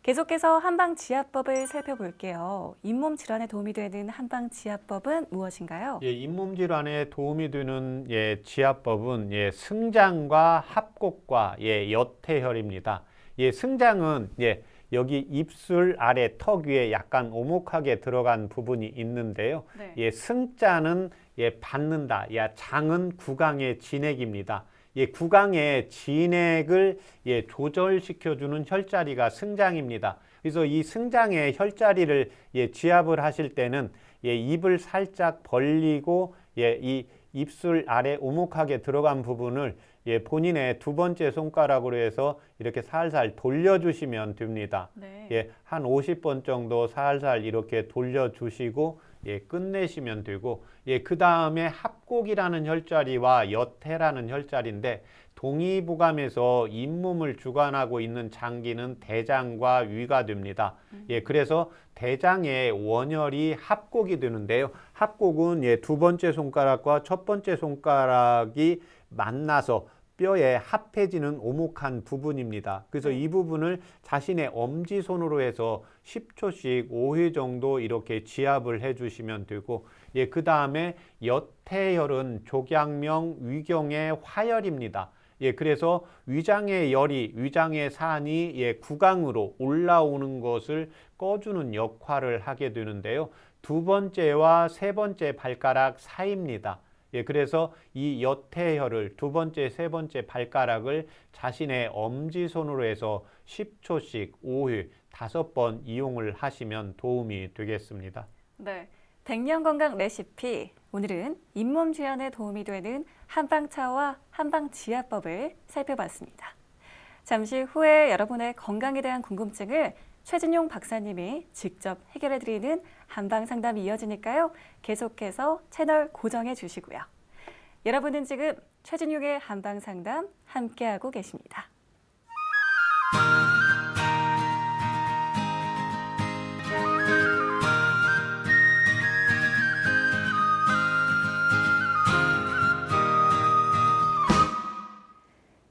[SPEAKER 1] 계속해서 한방지압법을 살펴볼게요. 잇몸 질환에 도움이 되는 한방지압법은 무엇인가요?
[SPEAKER 2] 잇몸 질환에 도움이 되는 지압법은 승장과 합곡과 여태혈입니다. 승장은 여기 입술 아래 턱 위에 약간 오목하게 들어간 부분이 있는데요.
[SPEAKER 1] 네.
[SPEAKER 2] 승자는 받는다. 장은 구강의 진액입니다. 구강의 진액을 조절시켜주는 혈자리가 승장입니다. 그래서 이 승장의 혈자리를 지압을 하실 때는 입을 살짝 벌리고 이 입술 아래 오목하게 들어간 부분을 본인의 2번째 손가락으로 해서 이렇게 살살 돌려주시면 됩니다.
[SPEAKER 1] 네.
[SPEAKER 2] 한 50번 정도 살살 이렇게 돌려주시고 끝내시면 되고 그 다음에 합곡이라는 혈자리와 여태라는 혈자리인데 동의보감에서 잇몸을 주관하고 있는 장기는 대장과 위가 됩니다. 그래서 대장의 원혈이 합곡이 되는데요. 합곡은 2번째 손가락과 첫 번째 손가락이 만나서 뼈에 합해지는 오목한 부분입니다. 그래서 이 부분을 자신의 엄지손으로 해서 10초씩 5회 정도 이렇게 지압을 해주시면 되고 그 다음에 여태혈은 족양명 위경의 화혈입니다. 그래서 위장의 열이, 위장의 산이 구강으로 올라오는 것을 꺼주는 역할을 하게 되는데요. 2번째와 3번째 발가락 사이입니다. 그래서 이 여태혈을 2번째, 3번째 발가락을 자신의 엄지손으로 해서 10초씩 5회 5번 이용을 하시면 도움이 되겠습니다.
[SPEAKER 1] 네. 백년건강 레시피. 오늘은 잇몸 질환에 도움이 되는 한방차와 한방지압법을 살펴봤습니다. 잠시 후에 여러분의 건강에 대한 궁금증을 최진용 박사님이 직접 해결해드리는 한방상담이 이어지니까요. 계속해서 채널 고정해 주시고요. 여러분은 지금 최진용의 한방상담 함께하고 계십니다.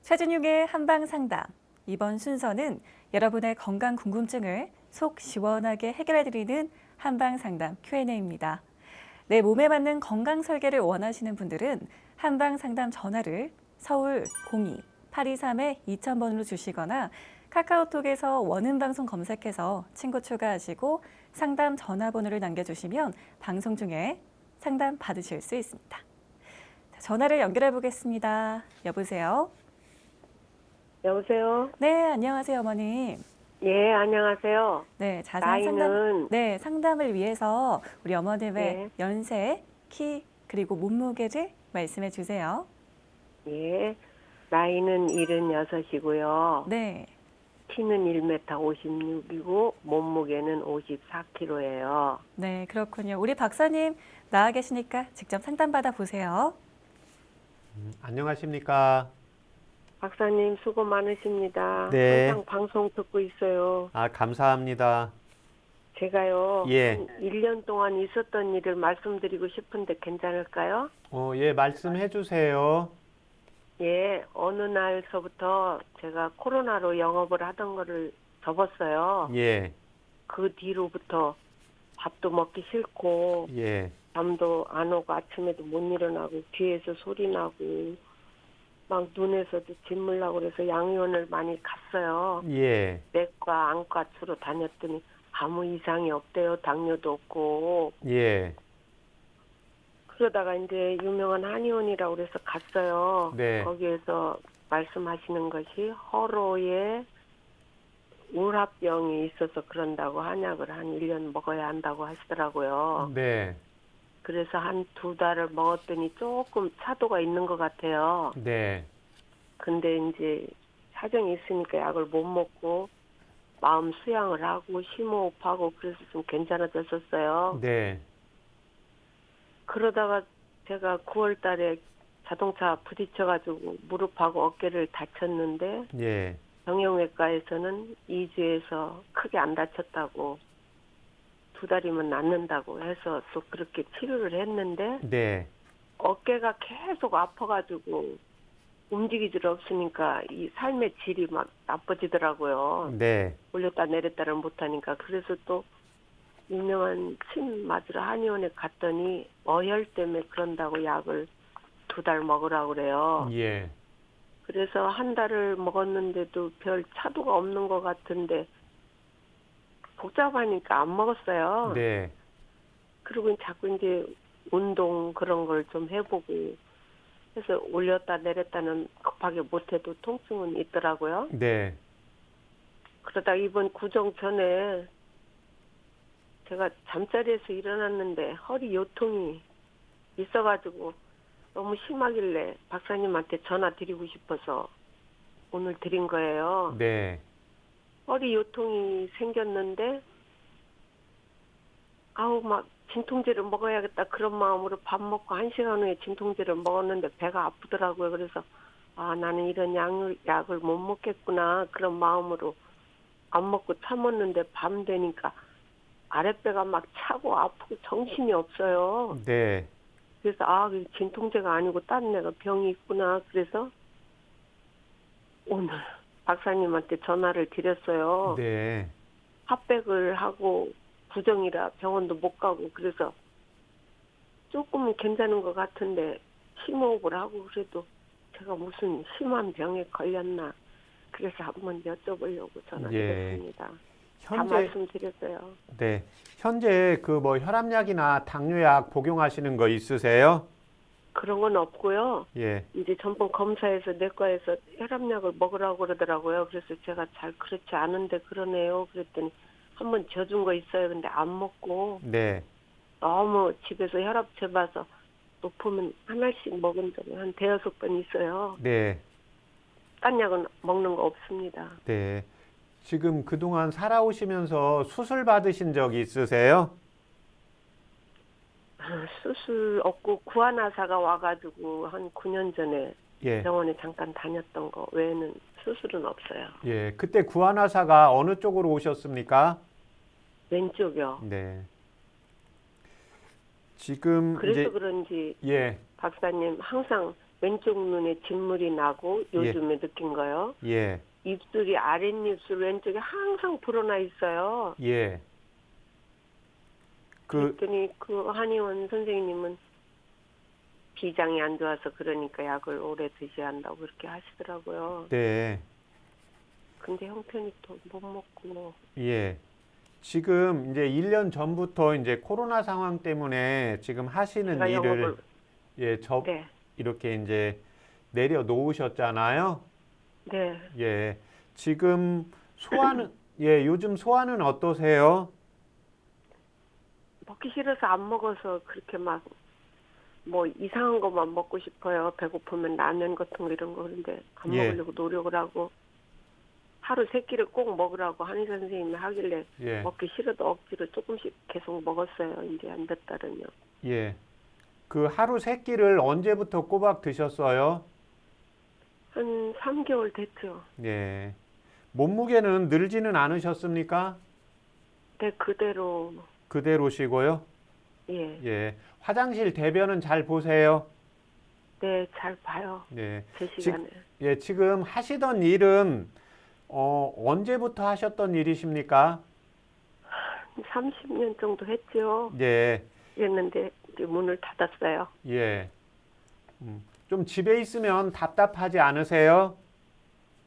[SPEAKER 1] 최진용의 한방상담. 이번 순서는 여러분의 건강 궁금증을 속 시원하게 해결해드리는 한방상담 Q&A입니다. 내 몸에 맞는 건강 설계를 원하시는 분들은 한방상담 전화를 서울 02-823-2000번으로 주시거나 카카오톡에서 원음방송 검색해서 친구 추가하시고 상담 전화번호를 남겨주시면 방송 중에 상담 받으실 수 있습니다. 전화를 연결해 보겠습니다. 여보세요?
[SPEAKER 3] 여보세요?
[SPEAKER 1] 네, 안녕하세요, 어머님.
[SPEAKER 3] 예, 안녕하세요.
[SPEAKER 1] 네, 자세한 상담,
[SPEAKER 3] 나이는,
[SPEAKER 1] 네, 상담을 위해서 우리 어머님의
[SPEAKER 3] 예,
[SPEAKER 1] 연세, 키, 그리고 몸무게를 말씀해 주세요.
[SPEAKER 3] 예, 나이는 76이고요.
[SPEAKER 1] 네,
[SPEAKER 3] 키는 1m 56이고, 몸무게는 54kg예요.
[SPEAKER 1] 네, 그렇군요. 우리 박사님 나와 계시니까 직접 상담 받아 보세요.
[SPEAKER 2] 안녕하십니까?
[SPEAKER 3] 박사님 수고 많으십니다.
[SPEAKER 2] 네.
[SPEAKER 3] 항상 방송 듣고 있어요.
[SPEAKER 2] 감사합니다.
[SPEAKER 3] 제가요,
[SPEAKER 2] 예.
[SPEAKER 3] 한 1년 동안 있었던 일을 말씀드리고 싶은데 괜찮을까요?
[SPEAKER 2] 예, 말씀해 주세요.
[SPEAKER 3] 예, 어느 날서부터 제가 코로나로 영업을 하던 거를 접었어요.
[SPEAKER 2] 예,
[SPEAKER 3] 그 뒤로부터 밥도 먹기 싫고
[SPEAKER 2] 예,
[SPEAKER 3] 잠도 안 오고 아침에도 못 일어나고 귀에서 소리 나고 막 눈에서도 진물 나고 그래서 양의원을 많이 갔어요.
[SPEAKER 2] 예,
[SPEAKER 3] 내과, 안과 주로 다녔더니 아무 이상이 없대요. 당뇨도 없고.
[SPEAKER 2] 예,
[SPEAKER 3] 그러다가 이제 유명한 한의원이라고 그래서 갔어요.
[SPEAKER 2] 네.
[SPEAKER 3] 거기에서 말씀하시는 것이 허로에 우합병이 있어서 그런다고 한약을 한 1년 먹어야 한다고 하시더라고요.
[SPEAKER 2] 네,
[SPEAKER 3] 그래서 한 2달을 먹었더니 조금 차도가 있는 것 같아요.
[SPEAKER 2] 네,
[SPEAKER 3] 근데 이제 사정이 있으니까 약을 못 먹고 마음 수양을 하고 심호흡하고 그래서 좀 괜찮아졌었어요.
[SPEAKER 2] 네,
[SPEAKER 3] 그러다가 제가 9월 달에 자동차 부딪혀가지고 무릎하고 어깨를 다쳤는데
[SPEAKER 2] 예,
[SPEAKER 3] 정형외과에서는 2주에서 크게 안 다쳤다고 2달이면 낫는다고 해서 또 그렇게 치료를 했는데
[SPEAKER 2] 네,
[SPEAKER 3] 어깨가 계속 아파가지고 움직이질 없으니까 이 삶의 질이 막 나빠지더라고요.
[SPEAKER 2] 네,
[SPEAKER 3] 올렸다 내렸다를 못하니까. 그래서 또 유명한 침 맞으러 한의원에 갔더니 어혈 때문에 그런다고 약을 2달 먹으라고 그래요.
[SPEAKER 2] 예,
[SPEAKER 3] 그래서 한 달을 먹었는데도 별 차도가 없는 것 같은데 복잡하니까 안 먹었어요.
[SPEAKER 2] 네,
[SPEAKER 3] 그리고 자꾸 이제 운동 그런 걸 좀 해보고 해서 올렸다 내렸다는 급하게 못해도 통증은 있더라고요.
[SPEAKER 2] 네,
[SPEAKER 3] 그러다 이번 구정 전에 제가 잠자리에서 일어났는데 허리 요통이 있어가지고 너무 심하길래 박사님한테 전화 드리고 싶어서 오늘 드린 거예요.
[SPEAKER 2] 네,
[SPEAKER 3] 허리 요통이 생겼는데 아우 막 진통제를 먹어야겠다 그런 마음으로 밥 먹고 1시간 후에 진통제를 먹었는데 배가 아프더라고요. 그래서 나는 이런 약을 못 먹겠구나 그런 마음으로 안 먹고 참았는데 밤 되니까 아랫배가 막 차고 아프고 정신이 없어요.
[SPEAKER 2] 네,
[SPEAKER 3] 그래서 그게 진통제가 아니고 딴 내가 병이 있구나. 그래서 오늘 박사님한테 전화를 드렸어요.
[SPEAKER 2] 네,
[SPEAKER 3] 합백을 하고 부정이라 병원도 못 가고 그래서 조금은 괜찮은 것 같은데 심호흡을 하고 그래도 제가 무슨 심한 병에 걸렸나 그래서 한번 여쭤보려고 전화드렸습니다. 다
[SPEAKER 2] 현재,
[SPEAKER 3] 말씀드렸어요.
[SPEAKER 2] 네, 현재 그 뭐 혈압약이나 당뇨약 복용하시는 거 있으세요?
[SPEAKER 3] 그런 건 없고요.
[SPEAKER 2] 예,
[SPEAKER 3] 이제 전번 검사에서 내과에서 혈압약을 먹으라고 그러더라고요. 그래서 제가 잘 그렇지 않은데 그러네요. 그랬더니 한번 져준 거 있어요. 근데 안 먹고
[SPEAKER 2] 네,
[SPEAKER 3] 너무 집에서 혈압 재봐서 높으면 하나씩 먹은 적이 한 대여섯 번 있어요.
[SPEAKER 2] 네,
[SPEAKER 3] 딴 약은 먹는 거 없습니다.
[SPEAKER 2] 네. 지금 그동안 살아오시면서 수술 받으신 적 있으세요?
[SPEAKER 3] 수술 없고 구안의사가 와가지고 한 9년 전에
[SPEAKER 2] 예,
[SPEAKER 3] 병원에 잠깐 다녔던 거 외에는 수술은 없어요.
[SPEAKER 2] 예. 그때 구안의사가 어느 쪽으로 오셨습니까?
[SPEAKER 3] 왼쪽이요.
[SPEAKER 2] 네. 지금
[SPEAKER 3] 그래서
[SPEAKER 2] 이제
[SPEAKER 3] 그런지
[SPEAKER 2] 예,
[SPEAKER 3] 박사님 항상 왼쪽 눈에 진물이 나고 요즘에 느낀 거요.
[SPEAKER 2] 예,
[SPEAKER 3] 입술이 아랫입술 왼쪽에 항상 불어나 있어요.
[SPEAKER 2] 예.
[SPEAKER 3] 그랬더니 그 한의원 선생님은 비장이 안 좋아서 그러니까 약을 오래 드셔야 한다고 그렇게 하시더라고요.
[SPEAKER 2] 네.
[SPEAKER 3] 근데 형편이 또 못 먹고.
[SPEAKER 2] 예. 지금 이제 1년 전부터 이제 코로나 상황 때문에 지금 하시는
[SPEAKER 3] 제가
[SPEAKER 2] 일을
[SPEAKER 3] 영업을
[SPEAKER 2] 예,
[SPEAKER 3] 네,
[SPEAKER 2] 이렇게 이제 내려놓으셨잖아요.
[SPEAKER 3] 네.
[SPEAKER 2] 예. 지금 소화는 예, 요즘 소화는 어떠세요?
[SPEAKER 3] 먹기 싫어서 안 먹어서 그렇게 막 뭐 이상한 것만 먹고 싶어요. 배고프면 라면 같은 거 이런 거. 그런데 안
[SPEAKER 2] 예.
[SPEAKER 3] 먹으려고 노력을 하고 하루 3끼를 꼭 먹으라고 한의사 선생님이 하길래
[SPEAKER 2] 예.
[SPEAKER 3] 먹기 싫어도 억지로 조금씩 계속 먹었어요. 이제 안 됐다면요.
[SPEAKER 2] 예. 그 하루 3끼를 언제부터 꼬박 드셨어요?
[SPEAKER 3] 한 3개월 됐죠.
[SPEAKER 2] 예. 몸무게는 늘지는 않으셨습니까?
[SPEAKER 3] 네, 그대로.
[SPEAKER 2] 그대로시고요.
[SPEAKER 3] 예.
[SPEAKER 2] 예. 화장실 대변은 잘 보세요.
[SPEAKER 3] 네, 잘 봐요.
[SPEAKER 2] 예.
[SPEAKER 3] 제 시간에.
[SPEAKER 2] 예, 지금 하시던 일은 언제부터 하셨던 일이십니까?
[SPEAKER 3] 30년 정도 했죠.
[SPEAKER 2] 예.
[SPEAKER 3] 그랬는데 이제 문을 닫았어요.
[SPEAKER 2] 예. 좀 집에 있으면 답답하지 않으세요?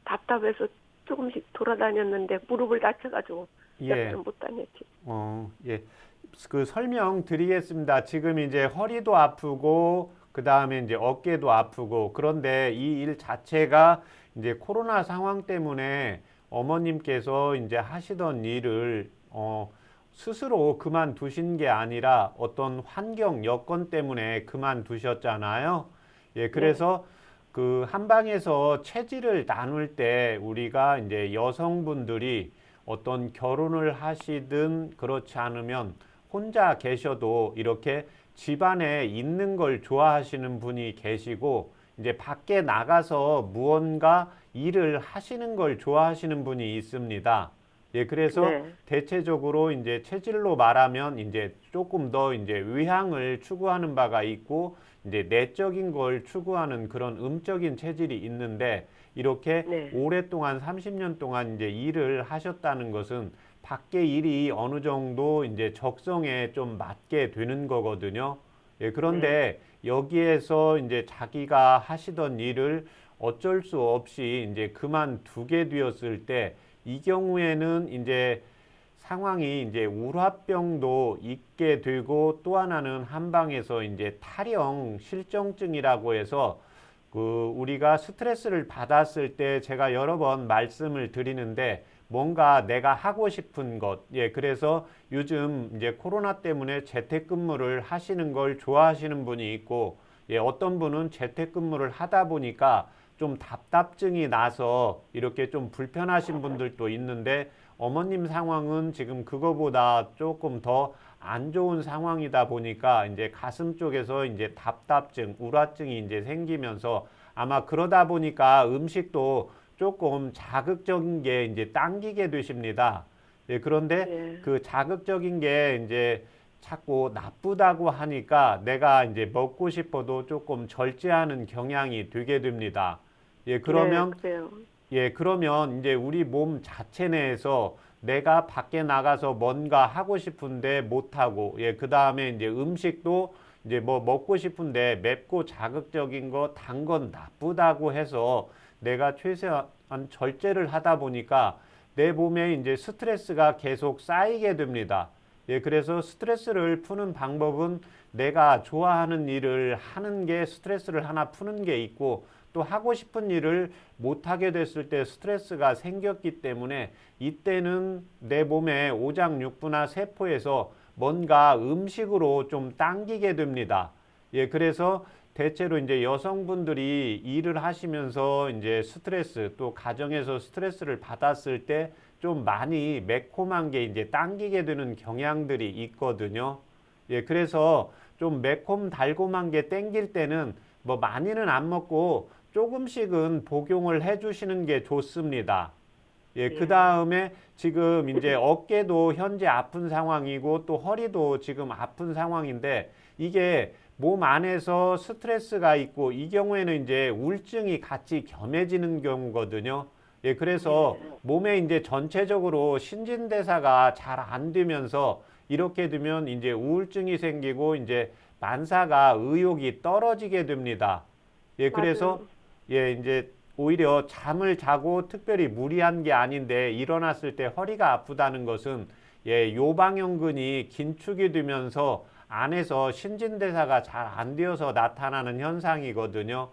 [SPEAKER 3] 답답해서 조금씩 돌아다녔는데 무릎을 다쳐가지고
[SPEAKER 2] 예.
[SPEAKER 3] 몇번 못 다녔지.
[SPEAKER 2] 예. 그 설명 드리겠습니다. 지금 이제 허리도 아프고 그다음에 이제 어깨도 아프고 그런데 이 일 자체가 이제 코로나 상황 때문에 어머님께서 이제 하시던 일을 스스로 그만두신 게 아니라 어떤 환경 여건 때문에 그만두셨잖아요. 예, 그래서 그 한방에서 체질을 나눌 때 우리가 이제 여성분들이 어떤 결혼을 하시든 그렇지 않으면 혼자 계셔도 이렇게 집안에 있는 걸 좋아하시는 분이 계시고 이제 밖에 나가서 무언가 일을 하시는 걸 좋아하시는 분이 있습니다. 예, 그래서
[SPEAKER 3] 네.
[SPEAKER 2] 대체적으로 이제 체질로 말하면 이제 조금 더 이제 외향을 추구하는 바가 있고 이제 내적인 걸 추구하는 그런 음적인 체질이 있는데 이렇게
[SPEAKER 3] 네.
[SPEAKER 2] 오랫동안 30년 동안 이제 일을 하셨다는 것은 밖에 일이 어느 정도 이제 적성에 좀 맞게 되는 거거든요. 예, 그런데 여기에서 이제 자기가 하시던 일을 어쩔 수 없이 이제 그만두게 되었을 때 이 경우에는 이제 상황이 이제 우라병도 있게 되고 또 하나는 한방에서 이제 탈형 실정증이라고 해서 그 우리가 스트레스를 받았을 때 제가 여러 번 말씀을 드리는데 뭔가 내가 하고 싶은 것, 예, 그래서 요즘 이제 코로나 때문에 재택근무를 하시는 걸 좋아하시는 분이 있고, 예, 어떤 분은 재택근무를 하다 보니까 좀 답답증이 나서 이렇게 좀 불편하신 분들도 있는데, 어머님 상황은 지금 그거보다 조금 더 안 좋은 상황이다 보니까 이제 가슴 쪽에서 이제 답답증, 우라증이 이제 생기면서 아마 그러다 보니까 음식도 조금 자극적인 게 이제 당기게 되십니다. 예, 그런데
[SPEAKER 3] 네.
[SPEAKER 2] 그 자극적인 게 이제 자꾸 나쁘다고 하니까 내가 이제 먹고 싶어도 조금 절제하는 경향이 되게 됩니다. 예, 그러면
[SPEAKER 3] 네, 그래요.
[SPEAKER 2] 예, 그러면 이제 우리 몸 자체 내에서 내가 밖에 나가서 뭔가 하고 싶은데 못하고, 예, 그 다음에 이제 음식도 이제 뭐 먹고 싶은데 맵고 자극적인 거, 단 건 나쁘다고 해서 내가 최소한 절제를 하다 보니까 내 몸에 이제 스트레스가 계속 쌓이게 됩니다. 예, 그래서 스트레스를 푸는 방법은 내가 좋아하는 일을 하는 게 스트레스를 하나 푸는 게 있고 또 하고 싶은 일을 못하게 됐을 때 스트레스가 생겼기 때문에 이때는 내 몸의 오장육부나 세포에서 뭔가 음식으로 좀 당기게 됩니다. 예, 그래서 대체로 이제 여성분들이 일을 하시면서 이제 스트레스 또 가정에서 스트레스를 받았을 때 좀 많이 매콤한 게 이제 당기게 되는 경향들이 있거든요. 예, 그래서 좀 매콤 달콤한 게 땡길 때는 뭐 많이는 안 먹고 조금씩은 복용을 해주시는 게 좋습니다. 예, 그 다음에 지금 이제 어깨도 현재 아픈 상황이고 또 허리도 지금 아픈 상황인데 이게 몸 안에서 스트레스가 있고 이 경우에는 이제 우울증이 같이 겸해지는 경우거든요. 예, 그래서 몸에 이제 전체적으로 신진대사가 잘 안 되면서 이렇게 되면 이제 우울증이 생기고 이제 만사가 의욕이 떨어지게 됩니다. 예, 그래서
[SPEAKER 3] 맞아요.
[SPEAKER 2] 예, 이제 오히려 잠을 자고 특별히 무리한 게 아닌데 일어났을 때 허리가 아프다는 것은 예, 요방형근이 긴축이 되면서 안에서 신진대사가 잘 안 되어서 나타나는 현상이거든요.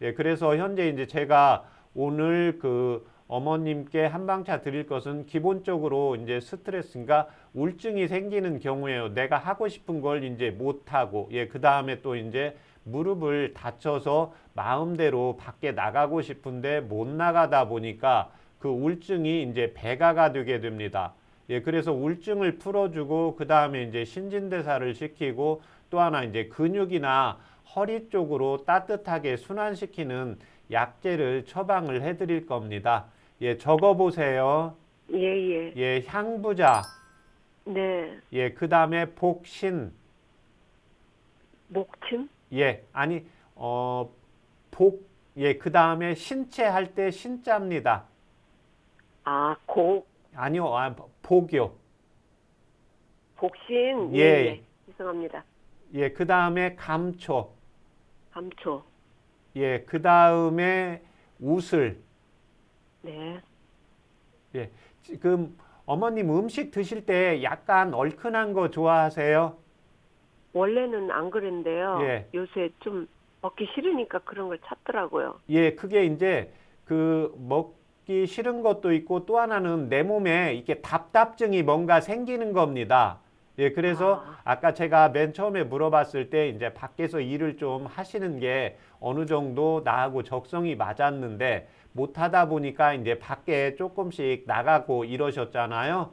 [SPEAKER 2] 예, 그래서 현재 이제 제가 오늘 그 어머님께 한방차 드릴 것은 기본적으로 이제 스트레스인가 우울증이 생기는 경우에요. 내가 하고 싶은 걸 이제 못 하고, 예, 그 다음에 또 이제 무릎을 다쳐서 마음대로 밖에 나가고 싶은데 못 나가다 보니까 그 우울증이 이제 배가가 되게 됩니다. 예, 그래서 우울증을 풀어주고 그 다음에 이제 신진대사를 시키고 또 하나 이제 근육이나 허리 쪽으로 따뜻하게 순환시키는 약재를 처방을 해드릴 겁니다. 예, 적어보세요.
[SPEAKER 3] 예, 예.
[SPEAKER 2] 예, 향부자.
[SPEAKER 3] 네.
[SPEAKER 2] 예, 그 다음에 복신.
[SPEAKER 3] 목침?
[SPEAKER 2] 예, 아니, 예, 그 다음에 신체 할 때 신자입니다.
[SPEAKER 3] 아, 곡,
[SPEAKER 2] 아니요, 복요.
[SPEAKER 3] 복신.
[SPEAKER 2] 예.
[SPEAKER 3] 예, 예. 죄송합니다.
[SPEAKER 2] 예, 그 다음에 감초.
[SPEAKER 3] 감초.
[SPEAKER 2] 예, 그 다음에 우슬.
[SPEAKER 3] 네.
[SPEAKER 2] 예, 지금 어머님 음식 드실 때 약간 얼큰한 거 좋아하세요?
[SPEAKER 3] 원래는 안 그랬는데요.
[SPEAKER 2] 예.
[SPEAKER 3] 요새 좀 먹기 싫으니까 그런 걸 찾더라고요.
[SPEAKER 2] 예, 그게 이제 그 먹기 싫은 것도 있고 또 하나는 내 몸에 이렇게 답답증이 뭔가 생기는 겁니다. 예, 그래서 아까 제가 맨 처음에 물어봤을 때 이제 밖에서 일을 좀 하시는 게 어느 정도 나하고 적성이 맞았는데 못 하다 보니까 이제 밖에 조금씩 나가고 이러셨잖아요.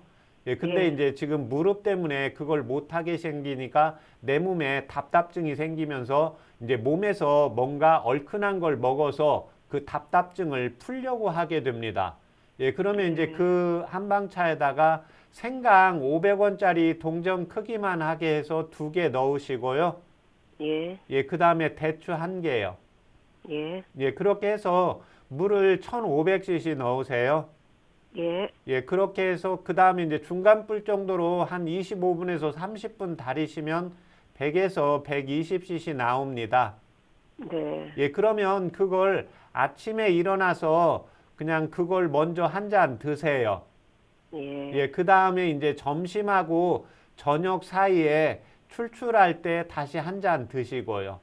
[SPEAKER 2] 예, 근데
[SPEAKER 3] 예.
[SPEAKER 2] 이제 지금 무릎 때문에 그걸 못 하게 생기니까 내 몸에 답답증이 생기면서 이제 몸에서 뭔가 얼큰한 걸 먹어서 그 답답증을 풀려고 하게 됩니다. 예, 그러면 이제 그 한방차에다가 생강 500원짜리 동전 크기만 하게 해서 2개 넣으시고요.
[SPEAKER 3] 예.
[SPEAKER 2] 예, 그 다음에 대추 1개요.
[SPEAKER 3] 예.
[SPEAKER 2] 예, 그렇게 해서 물을 1500cc 넣으세요.
[SPEAKER 3] 예.
[SPEAKER 2] 예, 그렇게 해서 그 다음에 이제 중간불 정도로 한 25분에서 30분 달이시면 100에서 120cc 나옵니다.
[SPEAKER 3] 네.
[SPEAKER 2] 예, 그러면 그걸 아침에 일어나서 그냥 그걸 먼저 한 잔 드세요.
[SPEAKER 3] 예.
[SPEAKER 2] 예, 그 다음에 이제 점심하고 저녁 사이에 출출할 때 다시 한 잔 드시고요.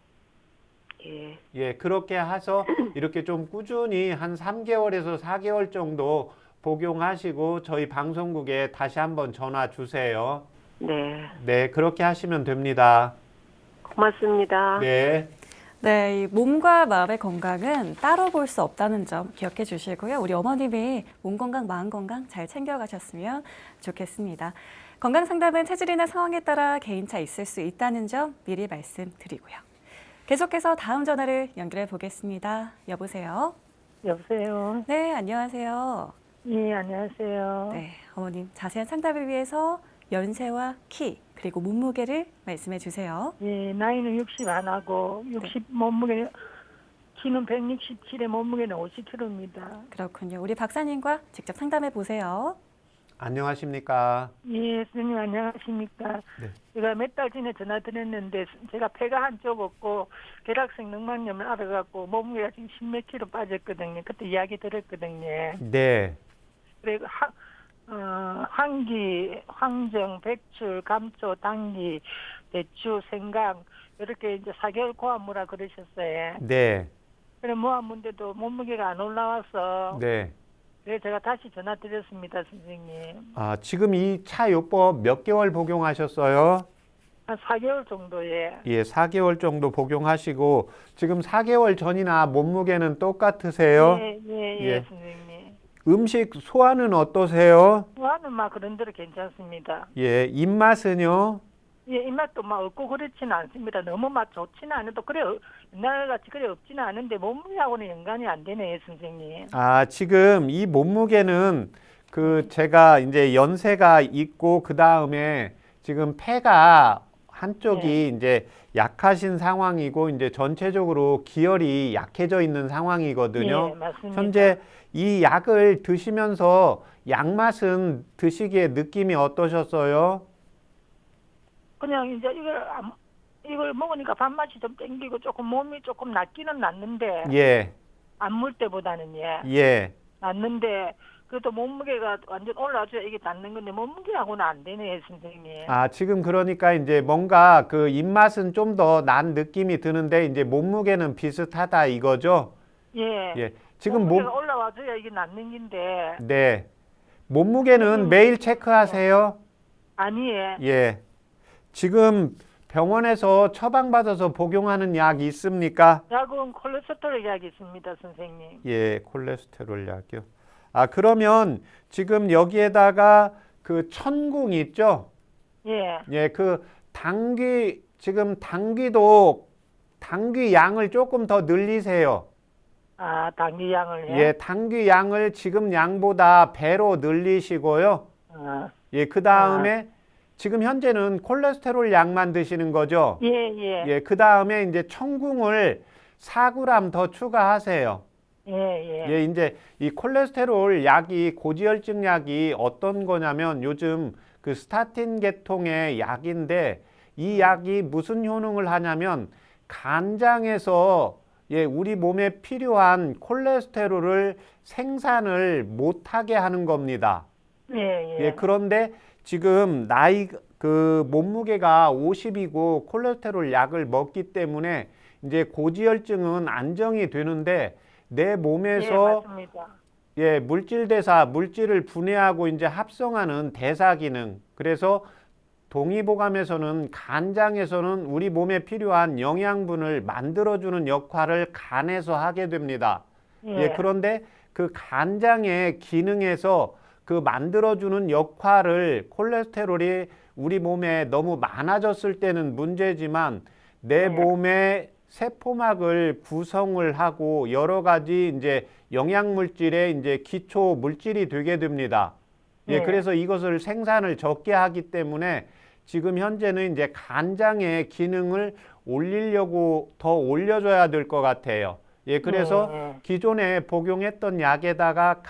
[SPEAKER 3] 예.
[SPEAKER 2] 예, 그렇게 해서 이렇게 좀 꾸준히 한 3개월에서 4개월 정도 복용하시고 저희 방송국에 다시 한번 전화 주세요.
[SPEAKER 3] 네.
[SPEAKER 2] 네, 그렇게 하시면 됩니다.
[SPEAKER 3] 고맙습니다.
[SPEAKER 2] 네.
[SPEAKER 1] 네, 이 몸과 마음의 건강은 따로 볼 수 없다는 점 기억해 주시고요. 우리 어머님이 몸 건강, 마음 건강 잘 챙겨가셨으면 좋겠습니다. 건강 상담은 체질이나 상황에 따라 개인차 있을 수 있다는 점 미리 말씀드리고요. 계속해서 다음 전화를 연결해 보겠습니다. 여보세요?
[SPEAKER 4] 여보세요.
[SPEAKER 1] 네, 안녕하세요.
[SPEAKER 4] 예, 안녕하세요.
[SPEAKER 1] 네, 어머님 자세한 상담을 위해서 연세와 키 그리고 몸무게를 말씀해 주세요.
[SPEAKER 4] 예, 나이는 60 안 하고 60 몸무게 키는 167에 몸무게는 50kg입니다.
[SPEAKER 1] 그렇군요. 우리 박사님과 직접 상담해 보세요.
[SPEAKER 2] 안녕하십니까?
[SPEAKER 4] 예, 선생님 안녕하십니까?
[SPEAKER 2] 네.
[SPEAKER 4] 제가 몇 달 전에 전화 드렸는데 제가 폐가 한쪽 없고 결핵성 늑막염을 앓아갖고 몸무게가 지금 10몇 킬로 빠졌거든요. 그때 이야기 들었거든요.
[SPEAKER 2] 네.
[SPEAKER 4] 그리고 황기, 황정, 백출, 감초, 당귀, 대추, 생강 이렇게 이제 4개월 고안무라 그러셨어요.
[SPEAKER 2] 네.
[SPEAKER 4] 그래 모아문데도 몸무게가 안 올라와서
[SPEAKER 2] 네.
[SPEAKER 4] 그래서 제가 다시 전화 드렸습니다, 선생님.
[SPEAKER 2] 아, 지금 이 차요법 몇 개월 복용하셨어요?
[SPEAKER 4] 한 4개월 정도에.
[SPEAKER 2] 예, 4개월 정도 복용하시고 지금 4개월 전이나 몸무게는 똑같으세요?
[SPEAKER 4] 예,
[SPEAKER 2] 예.
[SPEAKER 4] 선생님.
[SPEAKER 2] 음식 소화는 어떠세요?
[SPEAKER 4] 소화는 막 그런 대로 괜찮습니다.
[SPEAKER 2] 예, 입맛은요?
[SPEAKER 4] 예, 입맛도 막 없고 그렇지는 않습니다. 너무 맛 좋지는 않아도 그래 옛날같이 그래 없지는 않은데 몸무게하고는 연관이 안 되네요, 선생님.
[SPEAKER 2] 아, 지금 이 몸무게는 그 제가 이제 연세가 있고 그 다음에 지금 폐가 한쪽이 이제 약하신 상황이고 이제 전체적으로 기혈이 약해져 있는 상황이거든요.
[SPEAKER 4] 예, 맞습니다.
[SPEAKER 2] 현재 이 약을 드시면서 약 맛은 드시기에 느낌이 어떠셨어요?
[SPEAKER 4] 그냥 이제 이걸 먹으니까 밥맛이 좀 땡기고 조금 몸이 조금 낫기는 낫는데
[SPEAKER 2] 예,
[SPEAKER 4] 안 물 때보다는
[SPEAKER 2] 예.
[SPEAKER 4] 낫는데 그래도 몸무게가 완전 올라와줘야 이게 낫는 건데 몸무게하고는 안 되네 선생님.
[SPEAKER 2] 아, 지금 그러니까 이제 뭔가 그 입맛은 좀 더 난 느낌이 드는데 이제 몸무게는 비슷하다 이거죠?
[SPEAKER 4] 예.
[SPEAKER 2] 예. 지금
[SPEAKER 4] 몸무게가 올라와줘야 이게 낫는 긴데
[SPEAKER 2] 네. 몸무게는 매일 체크하세요?
[SPEAKER 4] 아니에.
[SPEAKER 2] 예. 지금 병원에서 처방받아서 복용하는 약 있습니까?
[SPEAKER 4] 약은 콜레스테롤 약이 있습니다 선생님.
[SPEAKER 2] 예, 콜레스테롤 약이요. 아, 그러면 지금 여기에다가 그 천궁 있죠?
[SPEAKER 4] 예.
[SPEAKER 2] 예, 그 지금 당귀 양을 조금 더 늘리세요.
[SPEAKER 4] 아 당귀 양을
[SPEAKER 2] 예, 당귀 양을 지금 양보다 배로 늘리시고요.
[SPEAKER 4] 아,
[SPEAKER 2] 예, 그 다음에 지금 현재는 콜레스테롤 약만 드시는 거죠?
[SPEAKER 4] 예.
[SPEAKER 2] 예, 그 다음에 이제 청궁을 4g 더 추가하세요.
[SPEAKER 4] 예.
[SPEAKER 2] 예, 이제 이 콜레스테롤 약이 고지혈증 약이 어떤 거냐면 요즘 그 스타틴 계통의 약인데 이 약이 무슨 효능을 하냐면 간장에서 예, 우리 몸에 필요한 콜레스테롤을 생산을 못하게 하는 겁니다. 예, 그런데 지금 그 몸무게가 50이고 콜레스테롤 약을 먹기 때문에 이제 고지혈증은 안정이 되는데 내 몸에서
[SPEAKER 4] 맞습니다.
[SPEAKER 2] 예, 물질을 분해하고 이제 합성하는 대사 기능. 그래서 동의보감에서는 간장에서는 우리 몸에 필요한 영양분을 만들어주는 역할을 간에서 하게 됩니다. 예, 그런데 그 간장의 기능에서 그 만들어주는 역할을 콜레스테롤이 우리 몸에 너무 많아졌을 때는 문제지만 내 몸의 세포막을 구성을 하고 여러 가지 이제 영양물질의 이제 기초 물질이 되게 됩니다. 예, 그래서 이것을 생산을 적게 하기 때문에 지금 현재는 이제 간장의 기능을 올리려고 더 올려줘야 될 것 같아요. 예, 그래서 기존에 복용했던 약에다가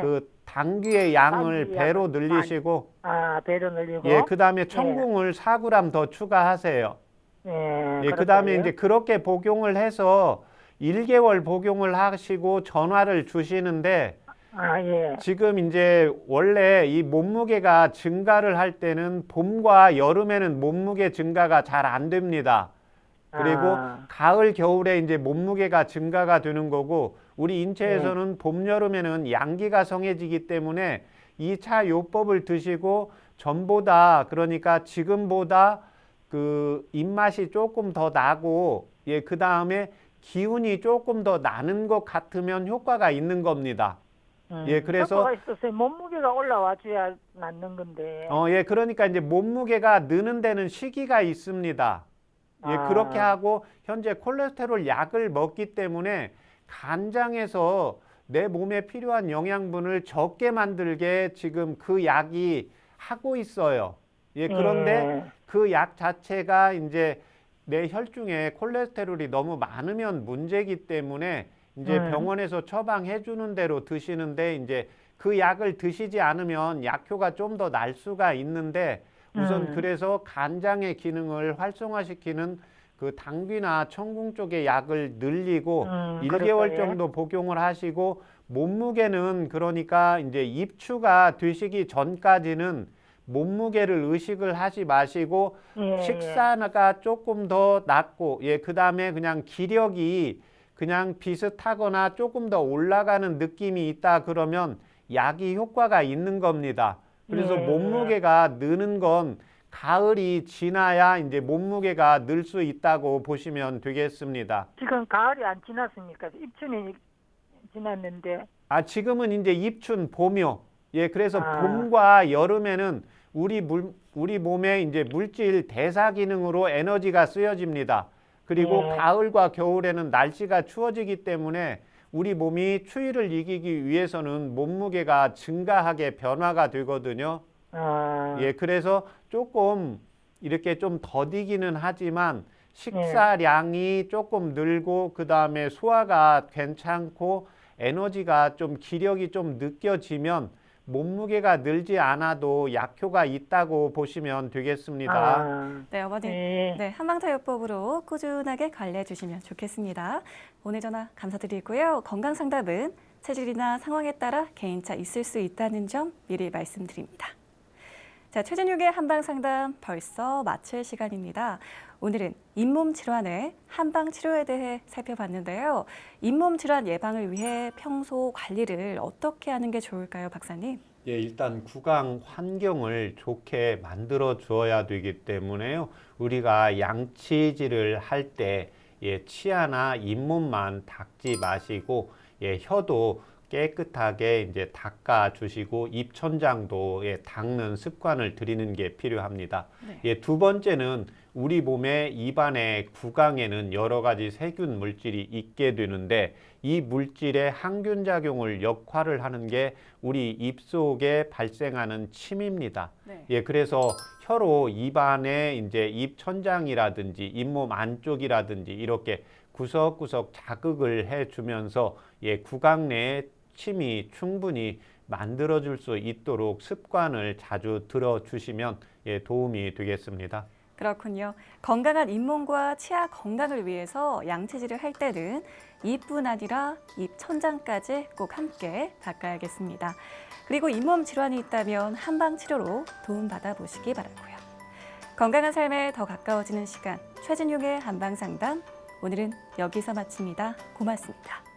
[SPEAKER 2] 그 당귀의 양을
[SPEAKER 4] 당귀
[SPEAKER 2] 배로
[SPEAKER 4] 양을
[SPEAKER 2] 늘리시고
[SPEAKER 4] 배로 늘리고
[SPEAKER 2] 예, 그 다음에 청궁을 4g 더 추가하세요. 예, 그 다음에 이제 그렇게 복용을 해서 1개월 복용을 하시고 전화를 주시는데 지금 이제 원래 이 몸무게가 증가를 할 때는 봄과 여름에는 몸무게 증가가 잘 안 됩니다. 그리고 가을, 겨울에 이제 몸무게가 증가가 되는 거고 우리 인체에서는 봄, 여름에는 양기가 성해지기 때문에 2차 요법을 드시고 전보다 그러니까 지금보다 그 입맛이 조금 더 나고 예, 그 다음에 기운이 조금 더 나는 것 같으면 효과가 있는 겁니다. 예, 그래서
[SPEAKER 4] 효과가 있었어요. 몸무게가 올라와줘야 낫는 건데.
[SPEAKER 2] 예, 그러니까 이제 몸무게가 느는 데는 시기가 있습니다. 예, 그렇게 하고 현재 콜레스테롤 약을 먹기 때문에 간장에서 내 몸에 필요한 영양분을 적게 만들게 지금 그 약이 하고 있어요. 예, 그런데 그 약 자체가 이제 내 혈중에 콜레스테롤이 너무 많으면 문제이기 때문에 이제 병원에서 처방해 주는 대로 드시는데 이제 그 약을 드시지 않으면 약효가 좀 더 날 수가 있는데 우선 그래서 간장의 기능을 활성화시키는 그 당귀나 청궁 쪽의 약을 늘리고 1개월 정도 복용을 하시고 몸무게는 그러니까 이제 입추가 되시기 전까지는 몸무게를 의식을 하지 마시고 식사가 조금 더 낮고 예, 그다음에 그냥 기력이 그냥 비슷하거나 조금 더 올라가는 느낌이 있다 그러면 약이 효과가 있는 겁니다. 그래서 몸무게가 느는 건 가을이 지나야 이제 몸무게가 늘 수 있다고 보시면 되겠습니다.
[SPEAKER 4] 지금 가을이 안 지났습니까? 입춘이 지났는데.
[SPEAKER 2] 아, 지금은 이제 입춘, 봄이요. 예, 그래서 봄과 여름에는 우리 몸에 이제 물질 대사 기능으로 에너지가 쓰여집니다. 그리고 가을과 겨울에는 날씨가 추워지기 때문에 우리 몸이 추위를 이기기 위해서는 몸무게가 증가하게 변화가 되거든요. 예, 그래서 조금 이렇게 좀 더디기는 하지만 식사량이 조금 늘고 그 다음에 소화가 괜찮고 에너지가 좀 기력이 좀 느껴지면 몸무게가 늘지 않아도 약효가 있다고 보시면 되겠습니다.
[SPEAKER 4] 아,
[SPEAKER 1] 네, 어머님.
[SPEAKER 4] 네.
[SPEAKER 1] 네, 한방타요법으로 꾸준하게 관리해 주시면 좋겠습니다. 오늘 전화 감사드리고요. 건강 상담은 체질이나 상황에 따라 개인차 있을 수 있다는 점 미리 말씀드립니다. 자, 최진욱의 한방 상담 벌써 마칠 시간입니다. 오늘은 잇몸 질환의 한방 치료에 대해 살펴봤는데요. 잇몸 질환 예방을 위해 평소 관리를 어떻게 하는 게 좋을까요, 박사님?
[SPEAKER 2] 예, 일단 구강 환경을 좋게 만들어 주어야 되기 때문에요. 우리가 양치질을 할 때 치아나 잇몸만 닦지 마시고 혀도 깨끗하게 이제 닦아 주시고 입천장도 닦는 습관을 들이는 게 필요합니다.
[SPEAKER 1] 네.
[SPEAKER 2] 두 번째는 우리 몸의 입안의 구강에는 여러 가지 세균 물질이 있게 되는데 이 물질의 항균 작용을 역할을 하는 게 우리 입속에 발생하는 침입니다.
[SPEAKER 1] 네.
[SPEAKER 2] 그래서 혀로 입안에 이제 입천장이라든지 잇몸 안쪽이라든지 이렇게 구석구석 자극을 해주면서 구강 내에 침이 충분히 만들어줄 수 있도록 습관을 자주 들어주시면 도움이 되겠습니다.
[SPEAKER 1] 그렇군요. 건강한 잇몸과 치아 건강을 위해서 양치질을 할 때는 입뿐 아니라 입 천장까지 꼭 함께 닦아야겠습니다. 그리고 잇몸 질환이 있다면 한방 치료로 도움받아 보시기 바라고요. 건강한 삶에 더 가까워지는 시간, 최진용의 한방 상담. 오늘은 여기서 마칩니다. 고맙습니다.